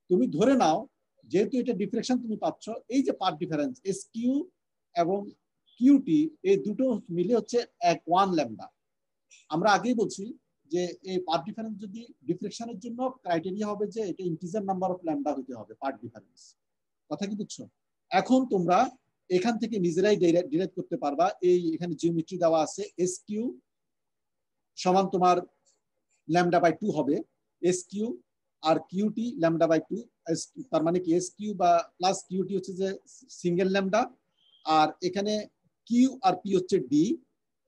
তুমি ধরে নাও যেহেতু এটা ডিফ্লেকশন তুমি পাচ্ছ, এই যে পার্ট ডিফারেন্স এস কিউ এবং কিউটি এই দুটো মিলে হচ্ছে 1 ল্যামডা। আমরা আগেই বলছি যে এই পার্ট ডিফারেন্স যদি ডিফ্লেকশনের জন্য ক্রাইটেরিয়া হবে যে এটা ইন্টিজার নাম্বার অফ ল্যামডা হতে হবে পার্ট ডিফারেন্স। কথা কি বুঝছো? এখন তোমরা এখান থেকে নিজেরাই ডিরাইভ করতে পারবা। এই এখানে জিওমেট্রি দেওয়া আছে, এস কিউ সমান তোমার ল্যামডা বাই 2 হবে, এস কিউ আর কিউটি ল্যামডা বাই 2। তার মানে কি এস কিউ বা প্লাস কিউটি হচ্ছে যে সিঙ্গেল ল্যামডা, আর এখানে কিউ আর পি হচ্ছে ডি,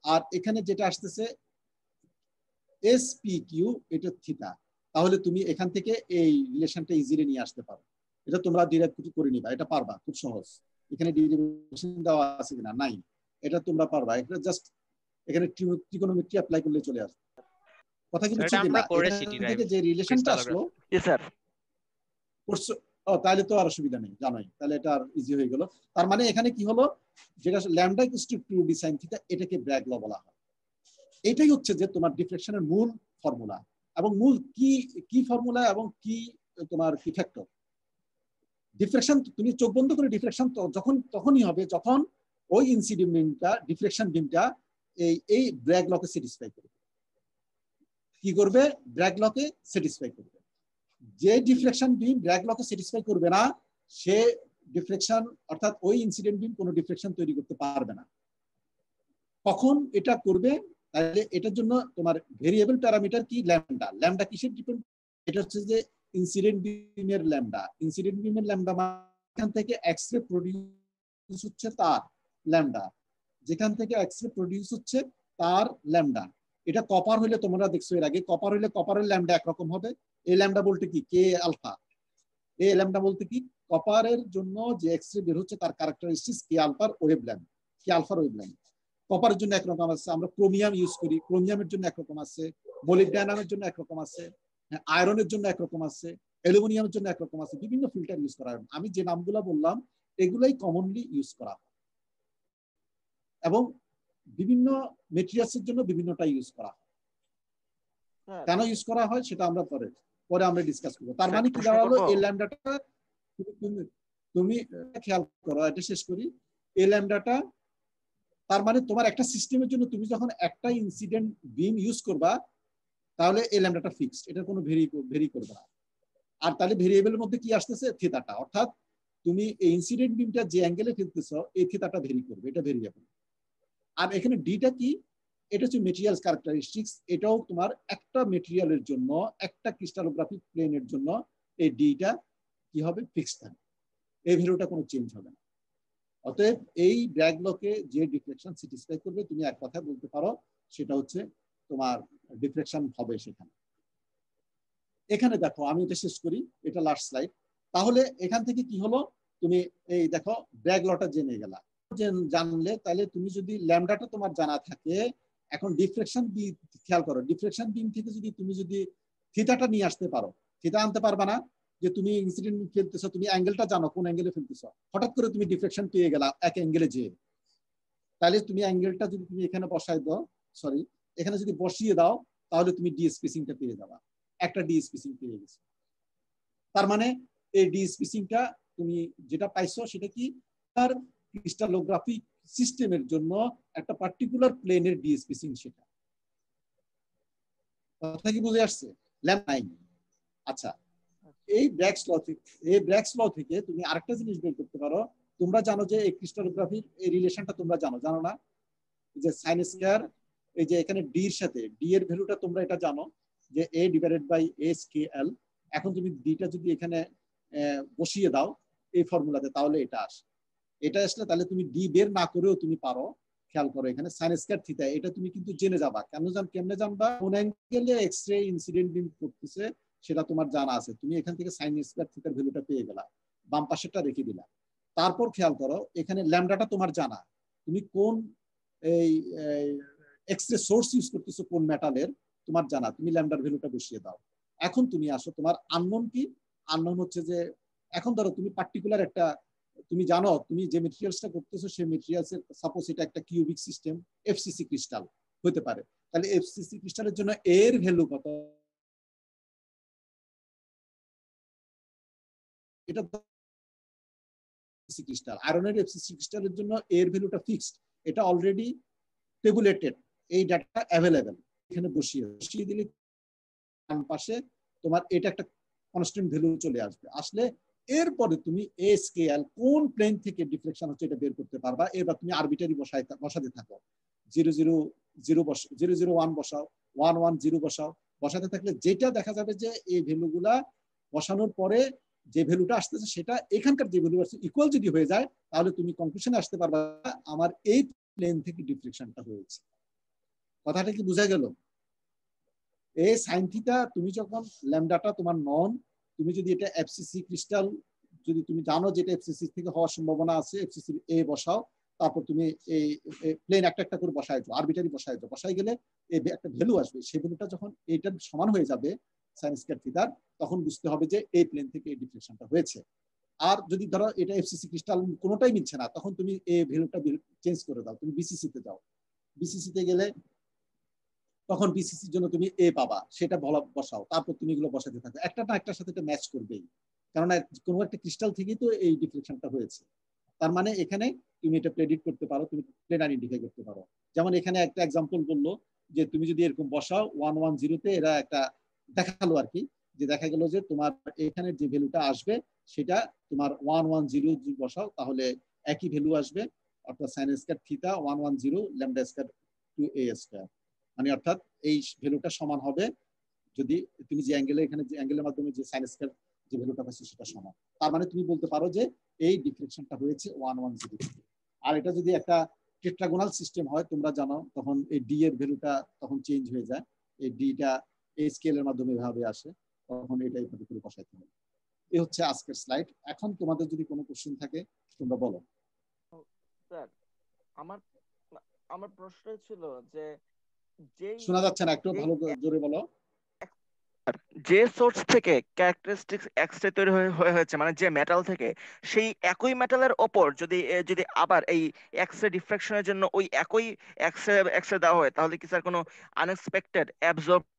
আর এখানে যেটা আসতেছে এস পি কিউ এটা থিটা। তাহলে তুমি এখান থেকে এই রিলেশনটা ইজিলি নিয়ে আসতে পারো। এটা তোমরা ডিরাইভ করে নিবা, এটা পারবা, খুব সহজ। এখানে ডেরিভেশন দেওয়া আছে কিনা? নাই, এটা তোমরা পারবা। এটা জাস্ট এখানে ট্রিগোনোমেট্রি অ্যাপ্লাই করলে চলে আসবে। কথা কি বুঝছো কিনা? এখান থেকে যে রিলেশনটা আসলো করছো, ও তাহলে তো আর অসুবিধা নেই, জানোই, তাহলে এটা আর ইজি হয়ে গেল। তার মানে এখানে কি হলো, যেটা lambda equal to 2d sin theta, এটাকে ব্র্যাগ ল বলা হয়। এটাই হচ্ছে যে তোমার ডিফ্লেকশনের মূল ফর্মুলা, এবং মূল কি ফর্মুলা এবং কি তোমার কি ফ্যাক্টর। ডিফ্লেকশন তুমি চোখ বন্ধ করে ডিফ্লেকশন তখনই হবে যখন ওই ইনসিডেন্ট বিমটা, ডিফ্লেকশন বিমটা এই ব্র্যাগ লকে স্যাটিসফাই করবে। কি করবে? ব্র্যাগ লকে স্যাটিসফাই করবে। যে ডিফ্লেকশন বিম ব্র্যাগ লকে স্যাটিসফাই করবে না, সে ডিফ্লেকশন অর্থাৎ ওই ইনসিডেন্ট বিম কোনো ডিফ্লেকশন তৈরি করতে পারবে না। কখন এটা করবে? তাহলে এটার জন্য তোমার ভেরিয়েবল প্যারামিটার কি? ল্যামডা। ল্যামডা কিসের ডিপেন্ড? এটা হচ্ছে যে ইনসিডেন্ট বিমের ল্যামডা। ইনসিডেন্ট বিমের ল্যামডা এখান থেকে এক্সরে প্রডিউস হচ্ছে তার ল্যামডা, যেখান থেকে এক্সরে প্রডিউস হচ্ছে তার ল্যামডা। এটা কপার হইলে তোমরা দেখছো এর আগে, কপার হইলে কপারের ল্যামডা একরকম হবে। এই ল্যামডা বলতে কি? কে আলফা। এই ল্যামডা বলতে কি? কপারের জন্য যে এক্সরে বের হচ্ছে তার ক্যারেক্টারিস্টিক্স কে আলফার ওয়েভলেন্থ, কে আলফার ওয়েভলেন্থ। কপারের জন্য একরকম আছে, আমরা ক্রোমিয়াম ইউজ করি, ক্রোমিয়ামের জন্য একরকম আছে, মলিবডেনামের জন্য একরকম আছে, আয়রনের জন্য একরকম আছে, অ্যালুমিনিয়ামের জন্য একরকম আছে। বিভিন্ন ফিল্টার ইউজ করা হয়। আমি যে নামগুলো বললাম এগুলাই কমনলি ইউজ করা হয়, এবং বিভিন্ন মেটেরিয়ালসের জন্য বিভিন্নটা ইউজ করা হয়। কেন ইউজ করা হয় সেটা আমরা পরে আমরা ডিসকাস করবো। তার মানে কি দাঁড়ালো, এই ল্যামডাটা তুমি খেয়াল করো, এটা শেষ করি। এই ল্যামডাটা তার মানে তোমার একটা সিস্টেমের জন্য তুমি যখন একটা ইনসিডেন্ট বিম ইউজ করবা, তাহলে এই ল্যামডাটা ফিক্সড, এটা কোনো ভেরি করবে না। আর তাহলে ভেরিয়েবলের মধ্যে কি আসতেছে? থিটাটা। অর্থাৎ তুমি এই ইনসিডেন্ট বিমটা যে অ্যাঙ্গেলে ফেলতেছো এই থিটাটা ভেরি করবে, এটা ভেরিয়েবল। আর এখানে ডিটা কি? এটা হচ্ছে মেটেরিয়ালস ক্যারেক্টারিস্টিক্স। এটাও তোমার একটা মেটেরিয়ালের জন্য, একটা ক্রিস্টালোগ্রাফিক প্লেনের জন্য এই ডিটা কি হবে? ফিক্সড থাকবে, এই ভ্যালুটা কোনো চেঞ্জ হবে না। অতএব এই ব্র্যাগ লকে যে ডিফ্লেকশন স্যাটিসফাই করবে, তুমি এক কথা বলতে পারো সেটা হচ্ছে তোমার ডিফ্লেকশন হবে সেখানে। এখানে দেখো, আমি এটা শেষ করি, এটা লাস্ট স্লাইড। তাহলে এখান থেকে কি হলো, তুমি এই দেখো ব্র্যাগ লটা জেনে গেলা। জানলে তাহলে তুমি যদি ল্যামডাটা তোমার জানা থাকে, এখন ডিফ্লেকশন বিম খেয়াল করো, ডিফ্লেকশন বিম থেকে তুমি যদি থিটাটা নিয়ে আসতে পারো, থিটা আনতে পারবা না। যে তুমি ইনসিডেন্ট ফেলতেছো, তুমি অ্যাঙ্গেলটা জানো কোন অ্যাঙ্গেলে ফেলতেছো, হঠাৎ করে তুমি ডিফ্লেকশন পেয়ে গেলা এক অ্যাঙ্গেলে যে, তাহলে তুমি অ্যাঙ্গেলটা যদি তুমি এখানে বসাই দাও, সরি এখানে যদি বসিয়ে দাও, তাহলে তুমি ডি স্পেসিংটা পেয়ে যাবা। একটা ডি স্পেসিং পেয়ে গেছে। তার মানে এই ডি স্পেসিংটা তুমি যেটা পাইছো সেটা কি? তার ক্রিস্টালোগ্রাফিক সিস্টেমের জন্য একটা পার্টিকুলার প্লেনের ডি স্পেসিং, সেটা কথা কি বুঝে আসছে? ল্যাম্প নাই। আচ্ছা, এই ব্র্যাগস ল থেকে তুমি আরেকটা জিনিস বের করতে পারো। তোমরা জানো যে এই ক্রিস্টালোগ্রাফির এই রিলেশনটা তোমরা জানো না? যে সাইন স্কয়ার, এই যে এখানে ডি এর সাথে ডি এর ভ্যালুটা তোমরা এটা জানো যে a divided by a scale. এখন তুমি ডিটা যদি এখানে বসিয়ে দাও এই ফর্মুলাতে, তাহলে এটা আসে। এটা আসলে তাহলে তুমি ডি বের না করেও তুমি পারো। খেয়াল করো এখানে সাইন স্কয়ার থিটা, এটা তুমি কিন্তু জেনে যাবা। কেমনে জানবা? কোন অ্যাঙ্গেলে এক্স-রে ইনসিডেন্ট বিম করতেছে সেটা তোমার জানা আছে। তুমি এখান থেকে সাইন স্কয়ার থিটার ভ্যালুটা পেয়ে গেলা, বাম পাশেরটা রেখে দিলা। তারপর খেয়াল করো এখানে ল্যামডাটা তোমার জানা, তুমি কোন এই এক্স-রে সোর্স ইউজ করতেছো কোন মেটালের তোমার জানা, তুমি ল্যামডার ভ্যালুটা বসিয়ে দাও। এখন তুমি আসো, তোমার আননোন কি? আননোন হচ্ছে যে, এখন ধরো তুমি পার্টিকুলার একটা, তুমি জানো তুমি যে মেটেরিয়ালসটা করতেছো সেই মেটেরিয়ালসের সাপোজ এটা একটা কিউবিক সিস্টেম, এফসিসি ক্রিস্টাল হতে পারে। তাহলে এফসিসি ক্রিস্টালের জন্য এর ভ্যালু কত? এটা ক্রিস্টাল, আয়রনের এফসিসি ক্রিস্টালের জন্য এর ভ্যালুটা ফিক্সড, এটা অলরেডি টেবুলেটেড, এই ডাটা অ্যাভেলেবেল, এখানে বসিয়ে দিলে ডান পাশে তোমার এটা একটা কনস্ট্যান্ট ভ্যালু চলে আসবে। আসলে এরপরে তুমি এ স্কেল কোন প্লেন থেকে ডিফ্লেকশন হচ্ছে এটা বের করতে পারবা। এবার তুমি আরবিটারি বসাতে থাকো, 001 বসাও, 110 বসাও, বসাতে থাকলে যেটা দেখা যাবে যে এই ভ্যালুগুলা বসানোর পরে যে ভ্যালুটা আসতেছে সেটা এখানকার যে ভ্যালু আছে ইকুয়াল যদি হয়ে যায়, তাহলে তুমি কনক্লুশনে আসতে পারবা আমার এই প্লেন থেকে ডিফ্লেকশনটা হয়েছে। কথাটা কি বোঝা গেল? এই সাইন থিটা তুমি যখন ল্যামডাটা তোমার নন, তুমি যদি এটা এফসিসি ক্রিস্টাল যদি তুমি জানো যে এটা এফসিসি থেকে হওয়ার সম্ভাবনা আছে, এফসিসি এ বসাও, তারপর তুমি এই প্লেন একটা একটা করে বসাইছো, আরবিটারি বসাইছো, বসাই গেলে এই একটা ভ্যালু আসবে, সেই ভ্যালুটা যখন এইটার সমান হয়ে যাবে সাইন স্কয়ার থিটার, তখন বুঝতে হবে যে এই প্লেন থেকে এই ডিফ্লেকশনটা হয়েছে। আর যদি ধরো এটা এফসিসি ক্রিস্টাল কোনোটাই মিলছে না, তখন তুমি এই ভ্যালুটা চেঞ্জ করে দাও, তুমি বিসিসি তে যাও, বিসিসি তে গেলে তখন বিসিসির জন্য তুমি এ পাবা, সেটা বসাও, তারপর তুমি এগুলো বসাতে থাকো, একটা না একটার সাথে এটা ম্যাচ করবেই, কারণ কোনো একটা ক্রিস্টাল থেকেই তো এই ডিফ্লেকশনটা হয়েছে। তার মানে এখানে তুমি এটা প্রেডিক্ট করতে পারো, তুমি প্লেন আইডেন্টিফাই করতে পারো। যেমন এখানে একটা এক্সাম্পল বললো যে তুমি যদি এরকম বসাও 110-তে, এরা একটা দেখালো আর কি, যে দেখা গেল যে তোমার এখানে যে ভ্যালুটা আসবে সেটা তোমার 110 বসাও, তাহলে একই ভ্যালু আসবে, অর্থাৎ sine square theta 110 lambda square 2a square, মানে অর্থাৎ এই ভ্যালুটা সমান হবে যদি তুমি যে অ্যাঙ্গেলে এখানে যে অ্যাঙ্গেলের মাধ্যমে যে সাইন স্কয়ার যে ভ্যালুটা পাচ্ছ সেটা সমান। তার মানে তুমি বলতে পারো যে এই ডিফ্লেকশনটা হয়েছে 110 থেকে। আর এটা যদি একটা টেট্রাগোনাল সিস্টেম হয় তোমরা জানো, তখন এই ডি এর ভ্যালুটা তখন চেঞ্জ হয়ে যায়, এই ডিটা এই স্কেলের মাধ্যমে এভাবে আসে, তখন এটা এইভাবে করে বসাইতে হবে। এই হচ্ছে আজকের স্লাইড। এখন তোমাদের যদি কোনো কোশ্চেন থাকে তোমরা বলো। স্যার আমার আমার প্রশ্ন ছিল যে শোনা যাচ্ছে না, একটু ভালো জোরে বলো। যে সোর্স থেকে ক্যারেক্টারিস্টিক্স এক্স-রে তৈরি হয়েছে, মানে যে মেটাল থেকে, সেই একই মেটালের ওপর যদি যদি আবার এই এক্স-রে ডিফ্রাকশনের জন্য ওই একই এক্স-রে দেওয়া হয়, তাহলে কি স্যার কোনো আনএক্সপেক্টেড অ্যাবজর্পশন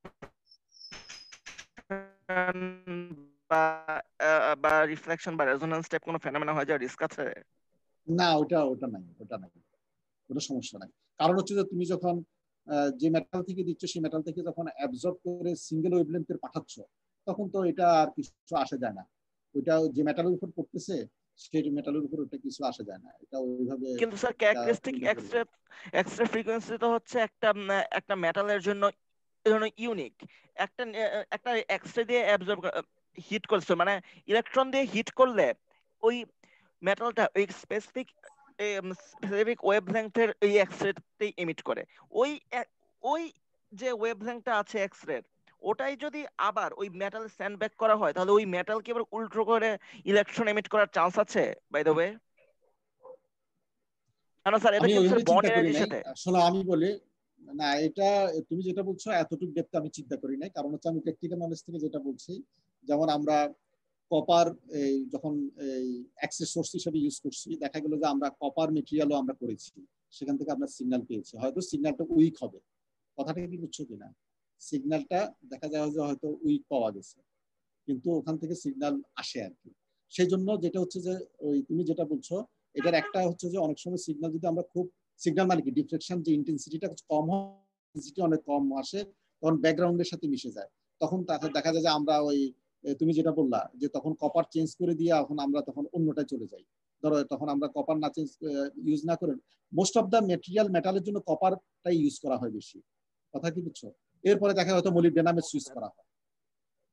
বা রিফ্লেকশন বা রেজোন্যান্স টাইপ কোনো ফেনোমেনা হয়ে যাওয়ার রিস্ক আছে? না, ওটা নাই, কোনো সমস্যা নাই। কারণ হচ্ছে যে তুমি যখন যে মেটাল থেকে দিচ্ছ সেই মেটাল থেকে যখন অ্যাবজর্ব করে সিঙ্গেল ওয়েভলেন্থের পাঠাচ্ছ, তখন তো এটা আর কিছু আসে যায় না, ওইটা যে মেটালের উপর পড়তেছে সেই মেটালের উপর ওটা কিছু আসে যায় না, এটা ওইভাবে। কিন্তু স্যার ক্যারেক্টারিস্টিক এক্স-রে ফ্রিকোয়েন্সি তো হচ্ছে একটা মেটালের জন্য ইউনিক, একটা এক্স-রে দিয়ে অ্যাবজর্ব হিট করছে, মানে ইলেকট্রন দিয়ে হিট করলে ওই মেটালটা ওই স্পেসিফিক ওয়েভলেংথের এই এক্স-রেতেই এমিট করে। ওই যে ওয়েভলেংথটা আছে এক্স-রে, ওটাই যদি আবার ওই মেটাল স্যান্ড ব্যাক করা হয়, তাহলে ওই মেটাল কি আবার উল্টো করে ইলেকট্রন এমিট করার চান্স আছে? বাই দ্য ওয়ে, না স্যার, এটা কি স্যার বন্ড এনার্জির সাথে? শোনো আমি বলি, না এটা তুমি যেটা বলছো এতটুকু ডেপথে আমি চিন্তা করি নাই, কারণ হচ্ছে আমি প্র্যাকটিক্যাল নলেজ থেকে যেটা বলছি, যেমন আমরা কপার যখন অ্যাক্সেস সোর্স হিসেবে ইউজ করছি, দেখা গেল যে আমরা কপার মেটেরিয়ালও আমরা করেছি, সেখান থেকে আমরা সিগন্যাল পেয়েছি, হয়তো সিগন্যালটা উইক হবে, কথাটা কি বুঝছো কিনা? সিগন্যালটা দেখা যায় যে হয়তো উইক পাওয়া গেছে, কিন্তু ওখান থেকে সিগন্যাল আসে আর কি। সেই জন্য যেটা হচ্ছে যে ওই তুমি যেটা বলছো এটার একটা হচ্ছে যে অনেক সময় সিগন্যাল যদি আমরা খুব সিগন্যাল মানে কি ডিফ্লেকশন যে ইন্টেন্সিটিটা কম হয়, ইন্টেন্সিটি অনেক কম আসে, তখন ব্যাকগ্রাউন্ডের সাথে মিশে যায়, তখন দেখা যায় যে আমরা ওই তুমি যেটা বললা যে তখন কপার চেঞ্জ করে দিয়ে এখন আমরা তখন অন্যটায় চলে যাই। ধরো তখন আমরা কপার না চেঞ্জ ইউজ না করে মোস্ট অফ দ্য মেটালের জন্য কপারটাই ইউজ করা হয় বেশি, কথা কি বুঝছো? এরপরে দেখা হয়তো মলিবডেনামে সুইচ করা হয়,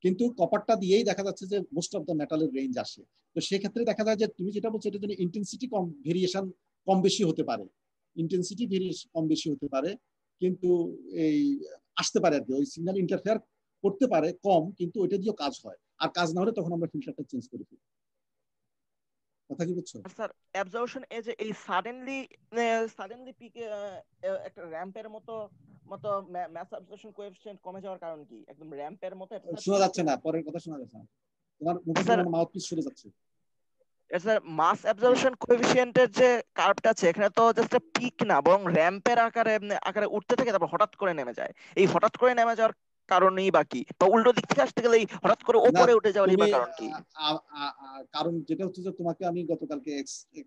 কিন্তু কপারটা দিয়েই দেখা যাচ্ছে যে মোস্ট অফ দ্য মেটালের রেঞ্জ আসে। তো সেক্ষেত্রে দেখা যায় যে তুমি যেটা বলছো এটার জন্য ইন্টেন্সিটি ভেরিয়েশন কম বেশি হতে পারে, ইন্টেন্সিটি ভেরিয়েশন কম বেশি হতে পারে, কিন্তু এই আসতে পারে আর কি, ওই সিগন্যাল ইন্টারফেয়ার করতে পারে কম, কিন্তু ওইটা দিয়েও কাজ হয়, আর কাজ না হলে তখন আমরা ফিল্টারটা চেঞ্জ করে ফেলি, কথা কি বুঝছো? স্যার অ্যাবজর্পশন যে এই সাডেনলি পিকে একটা র‍্যাম্পের মতো ম্যাস অ্যাবজর্পশন কোএফিশিয়েন্ট কমে যাওয়ার কারণ কি? একদম র‍্যাম্পের মতো শোনা যাচ্ছে না, পরের কথা শোনা যাচ্ছে না, তোমার মুখে মাউথপিস সরে যাচ্ছে। স্যার মাস অ্যাবজর্পশন কোএফিশিয়েন্টের যে কার্ভটা আছে এখানে তো জাস্ট পিক না, বরং র‍্যাম্পের আকারে উঠতে থাকে, তারপর হঠাৎ করে নেমে যায়। এই হঠাৎ করে নেমে যাওয়ার কারণেই বাকি, বা উল্টো দিক থেকে আসতে গেলেই হঠাৎ করে না ওপরে উঠে যাওয়ারই বা তুমি কারণ কি? কারণ যেটা হচ্ছে যে তোমাকে আমি গতকালকে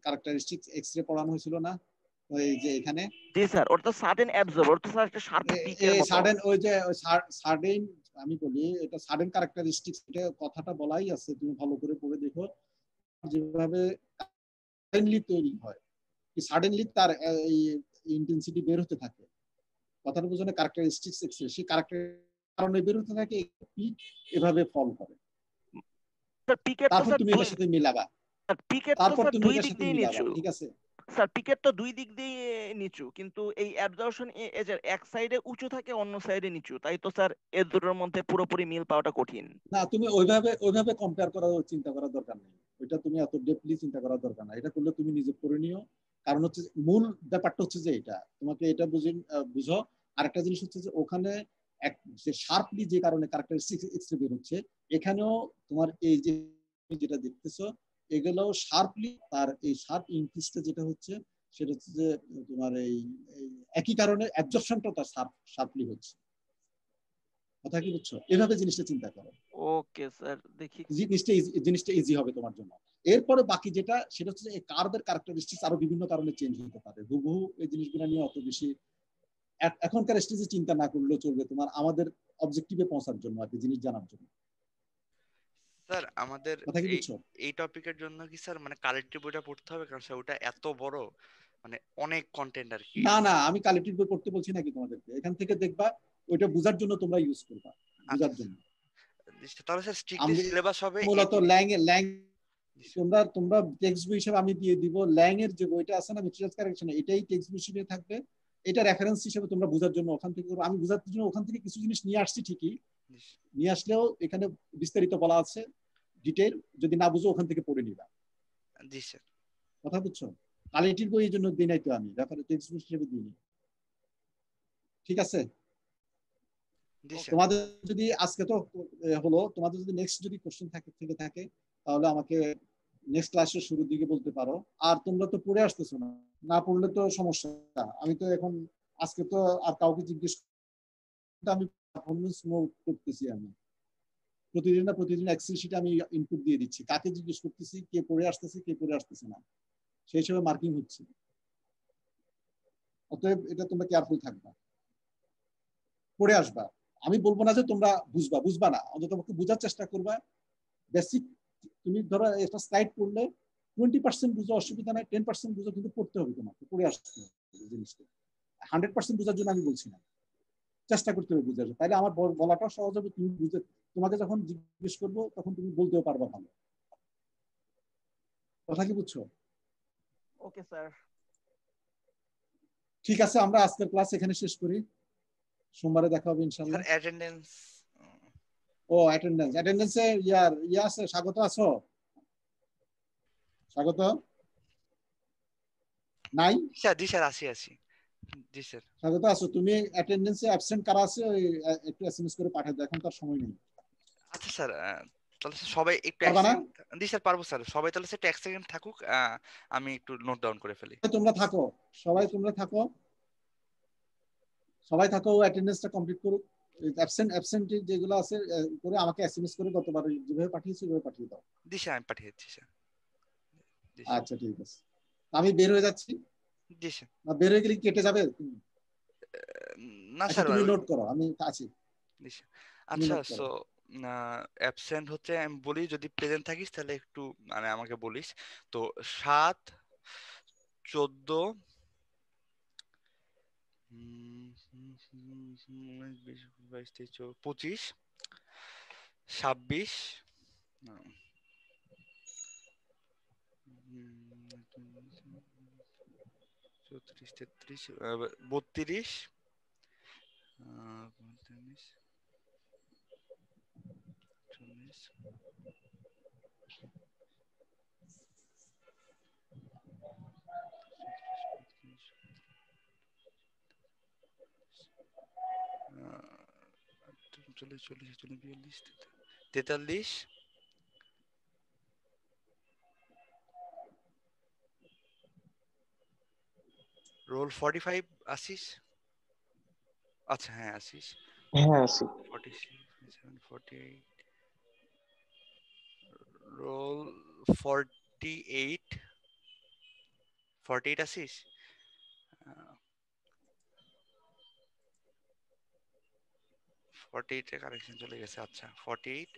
ক্যারেক্টারিস্টিক্স এক্স-রে পড়ানো হয়েছিল না, ওই যে এখানে জি স্যার, ওটা তো সাডেন অ্যাবজর্ব, ওটা তো স্যার একটা শার্প পিকের মতো। সাডেন ওই যে সাডেন, আমি বলি এটা সাডেন ক্যারেক্টারিস্টিক্স, এটা কথাটা বলাই আছে, তুমি ভালো করে পড়ে দেখো, যেভাবে সাডেনলি তৈরি হয়, কি সাডেনলি তার এই ইন্টেন্সিটি বের হতে থাকে, কথাটা বুঝনে, ক্যারেক্টারিস্টিক্স এক্স-রে সেই ক্যারেক্টার কারণে বের হতে থাকে, পিক এভাবে ফল করে, স্যার পিকের তো তারপর স্যার তুমি এটার সাথে মিলাবা, পিকের তো তারপর স্যার তুমি দুই এটার দিক সাথে দিয়ে মিলাবা, নিচু। ঠিক আছে? স্যার পিকের তো দুই দিক দিয়ে নিচু, কিন্তু এই অ্যাবজর্পশন এজের এক সাইডে উঁচু থাকে, অন্য সাইডে নিচু, তাই তো স্যার এর দুটোর মধ্যে পুরোপুরি মিল পাওয়াটা কঠিন। না তুমি ওইভাবে কম্পেয়ার করার চিন্তা করার দরকার নেই, ওইটা তুমি এত ডেপলি চিন্তা করার দরকার না, এটা করলে তুমি নিজে করে নিও। কারণ হচ্ছে মূল ব্যাপারটা হচ্ছে যে এটা তোমাকে এটা বুঝো। আরেকটা জিনিস হচ্ছে যে ওখানে এক যে শার্পলি যে কারণে ক্যারেক্টারিস্টিক্স এক্সরে বের হচ্ছে, এখানেও তোমার এই যে যেটা দেখতেছো এগুলো শার্পলি, তার এই শার্প ইনক্রিজটা যেটা হচ্ছে সেটা হচ্ছে যে তোমার এই একই কারণে অ্যাবজর্পশনটা তার শার্পলি হচ্ছে, কথা কি বুঝছো? এভাবে জিনিসটা চিন্তা করো, ওকে স্যার, দেখি। জিনিসটা ইজি হবে তোমার জন্য। এরপরে বাকি যেটা সেটা হচ্ছে এই কার্ভের ক্যারেক্টারিস্টিক্স আরো বিভিন্ন কারণে চেঞ্জ হতে পারে, হুবহু এই জিনিসগুলো নিয়ে অত বেশি এখনকার স্টেজে চিন্তা না করলেও চলবে, তোমার আমাদের অবজেক্টিভে পৌঁছার জন্য আর কি, জিনিস জানার জন্য। স্যার আমাদের কথা কি এই বুঝছো? এই টপিকের জন্য কি স্যার মানে কালেক্টিভ বইটা পড়তে হবে, কারণ স্যার ওটা এত বড়, মানে অনেক কন্টেন্ট আর কি। না না, আমি কালেক্টিভ বই পড়তে বলছি নাকি তোমাদেরকে, এখান থেকে দেখবা ওইটা বোঝার জন্য তোমরা ইউজ করবা, বোঝার জন্য। তাহলে স্যার স্ট্রিক্টলি আমি সিলেবাস হবে মূলত ল্যাং তোমরা টেক্সট বই হিসেবে আমি দিয়ে দিব, ল্যাং এর যে বইটা আছে না মেটেরিয়ালস কারেকশন, এটাই টেক্সট বই হিসেবে থাকবে, এটা রেফারেন্স হিসেবে তোমরা বোঝার জন্য ওখান থেকে আমি বোঝার জন্য ওখান থেকে কিছু জিনিস নিয়ে আসছি ঠিকই, নিয়ে আসলেও এখানে বিস্তারিত বলা আছে ডিটেইল, যদি না বুঝো ওখান থেকে পড়ে নিবা। জি স্যার। কথা বুঝছো? কালেক্টিভ বই এই জন্য দিই নাই তো, আমি রেফারেন্স টেক্সট বই হিসেবে দিইনি, ঠিক আছে? তোমাদের যদি আজকে তো হলো, তোমাদের যদি নেক্সট যদি কোশ্চেন থেকে থাকে তাহলে আমাকে নেক্সট ক্লাসের শুরুর দিকে বলতে পারো। আর তোমরা তো পড়ে আসতেছো না, না পড়লে তো সমস্যা। আমি তো এখন আজকে তো আর কাউকে জিজ্ঞেস, আমি পারফরমেন্স নোট করতেছি, আমি প্রতিদিন এক্সেল শিটে আমি ইনপুট দিয়ে দিচ্ছি, কাকে জিজ্ঞেস করতেছি, কে পড়ে আসতেছে কে পড়ে আসতেছে না, সেই হিসেবে মার্কিং হচ্ছে। অতএব এটা তোমরা কেয়ারফুল থাকবা, পড়ে আসবা। আমি বলবো না যে তোমরা বুঝবা না, অন্তত তোমাকে বোঝার চেষ্টা করবা। বেসিক তুমি ধরো একটা স্লাইড পড়লে 20% বুঝো, অসুবিধা নাই, 10% বুঝো, কিন্তু পড়তে হবে, তোমাকে পড়ে আসতে হবে জিনিসটা। 100% বোঝার জন্য আমি বলছি না, চেষ্টা করতে হবে বুঝার, তাইলে আমার বলাটা সহজ হবে, তুমি বুঝে তোমাকে যখন জিজ্ঞেস করবো তখন তুমি বলতেও পারবা ভালো। কথা কি বুঝছো? Okay sir. ঠিক আছে, আমরা আজকের ক্লাস এখানে শেষ করি, সোমবারে দেখা হবে ইনশাআল্লাহ। স্যার অ্যাটেন্ডেন্স, অ্যাটেন্ডেন্সে ইয়া আছে, স্বাগত আছো? স্বাগত নাই? স্যার জি স্যার আসি। জি স্যার। স্বাগত আছো? তুমি অ্যাটেন্ডেন্সে অ্যাবসেন্ট কারা আছে ওই একটু এসএমএস করে পাঠিয়ে দাও, এখন তার সময় নেই। আচ্ছা স্যার, তাহলে সবাই একটু পারবা না? জি স্যার পারবো স্যার, সবাই তাহলে স্যার 1 সেকেন্ড থাকুক, আমি একটু নোট ডাউন করে ফেলি। তোমরা থাকো, সবাই থাকো, অ্যাটেন্ডেন্সটা কমপ্লিট করুক। অ্যাবসেন্ট যেগুলো আছে করে আমাকে এসএমএস করে গতবার যেভাবে পাঠিয়েছি ওইভাবে পাঠিয়ে দাও। জি স্যার আমি পাঠিয়ে দিচ্ছি স্যার। আচ্ছা ঠিক আছে, আমি বের হয়ে যাচ্ছি। জি স্যার। না বের হয়ে গেলে কেটে যাবে? না আচ্ছা স্যার, তুমি নোট করো, আমি আছি। জি স্যার। আচ্ছা, সো অ্যাবসেন্ট হচ্ছে আমি বলি, যদি প্রেজেন্ট থাকিস তাহলে একটু মানে আমাকে বলিস। তো 7, 14, 25, 26, 34, 33, 32, 45, 40, 43, রোল 45 আসিস? আচ্ছা হ্যাঁ আসিস। হ্যাঁ আছি। 47, 48, রোল 48, 48 আছিস? 48 এর কারেকশন চলে গেছে। আচ্ছা 48,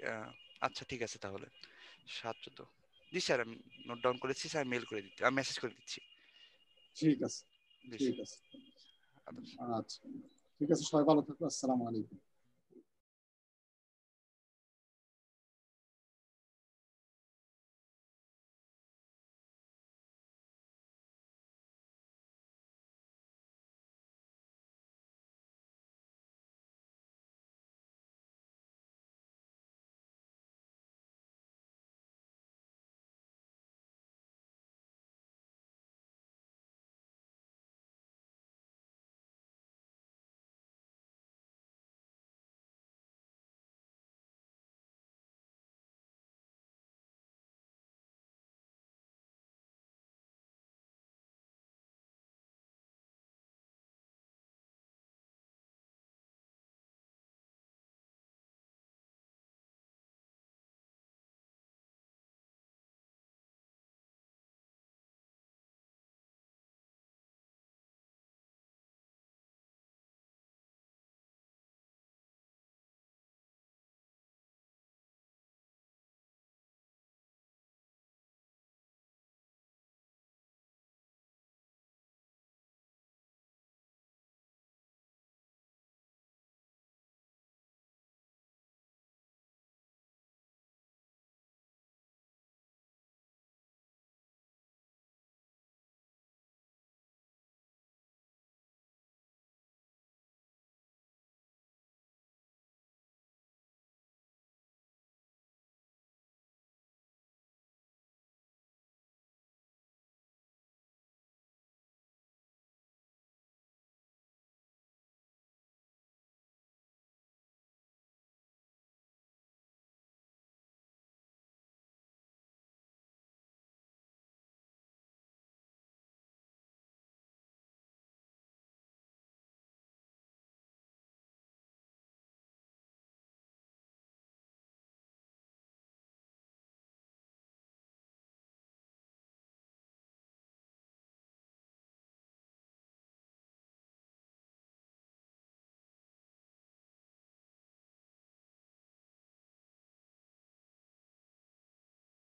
আচ্ছা ঠিক আছে তাহলে 7-14। জি স্যার, আমি নোট ডাউন করেছি স্যার, মেল করে দিচ্ছি, আমি মেসেজ করে দিচ্ছি। ঠিক আছে, জি ঠিক স্যার। আছে। আচ্ছা ঠিক আছে, সবাই ভালো থাকো। আসসালামু আলাইকুম।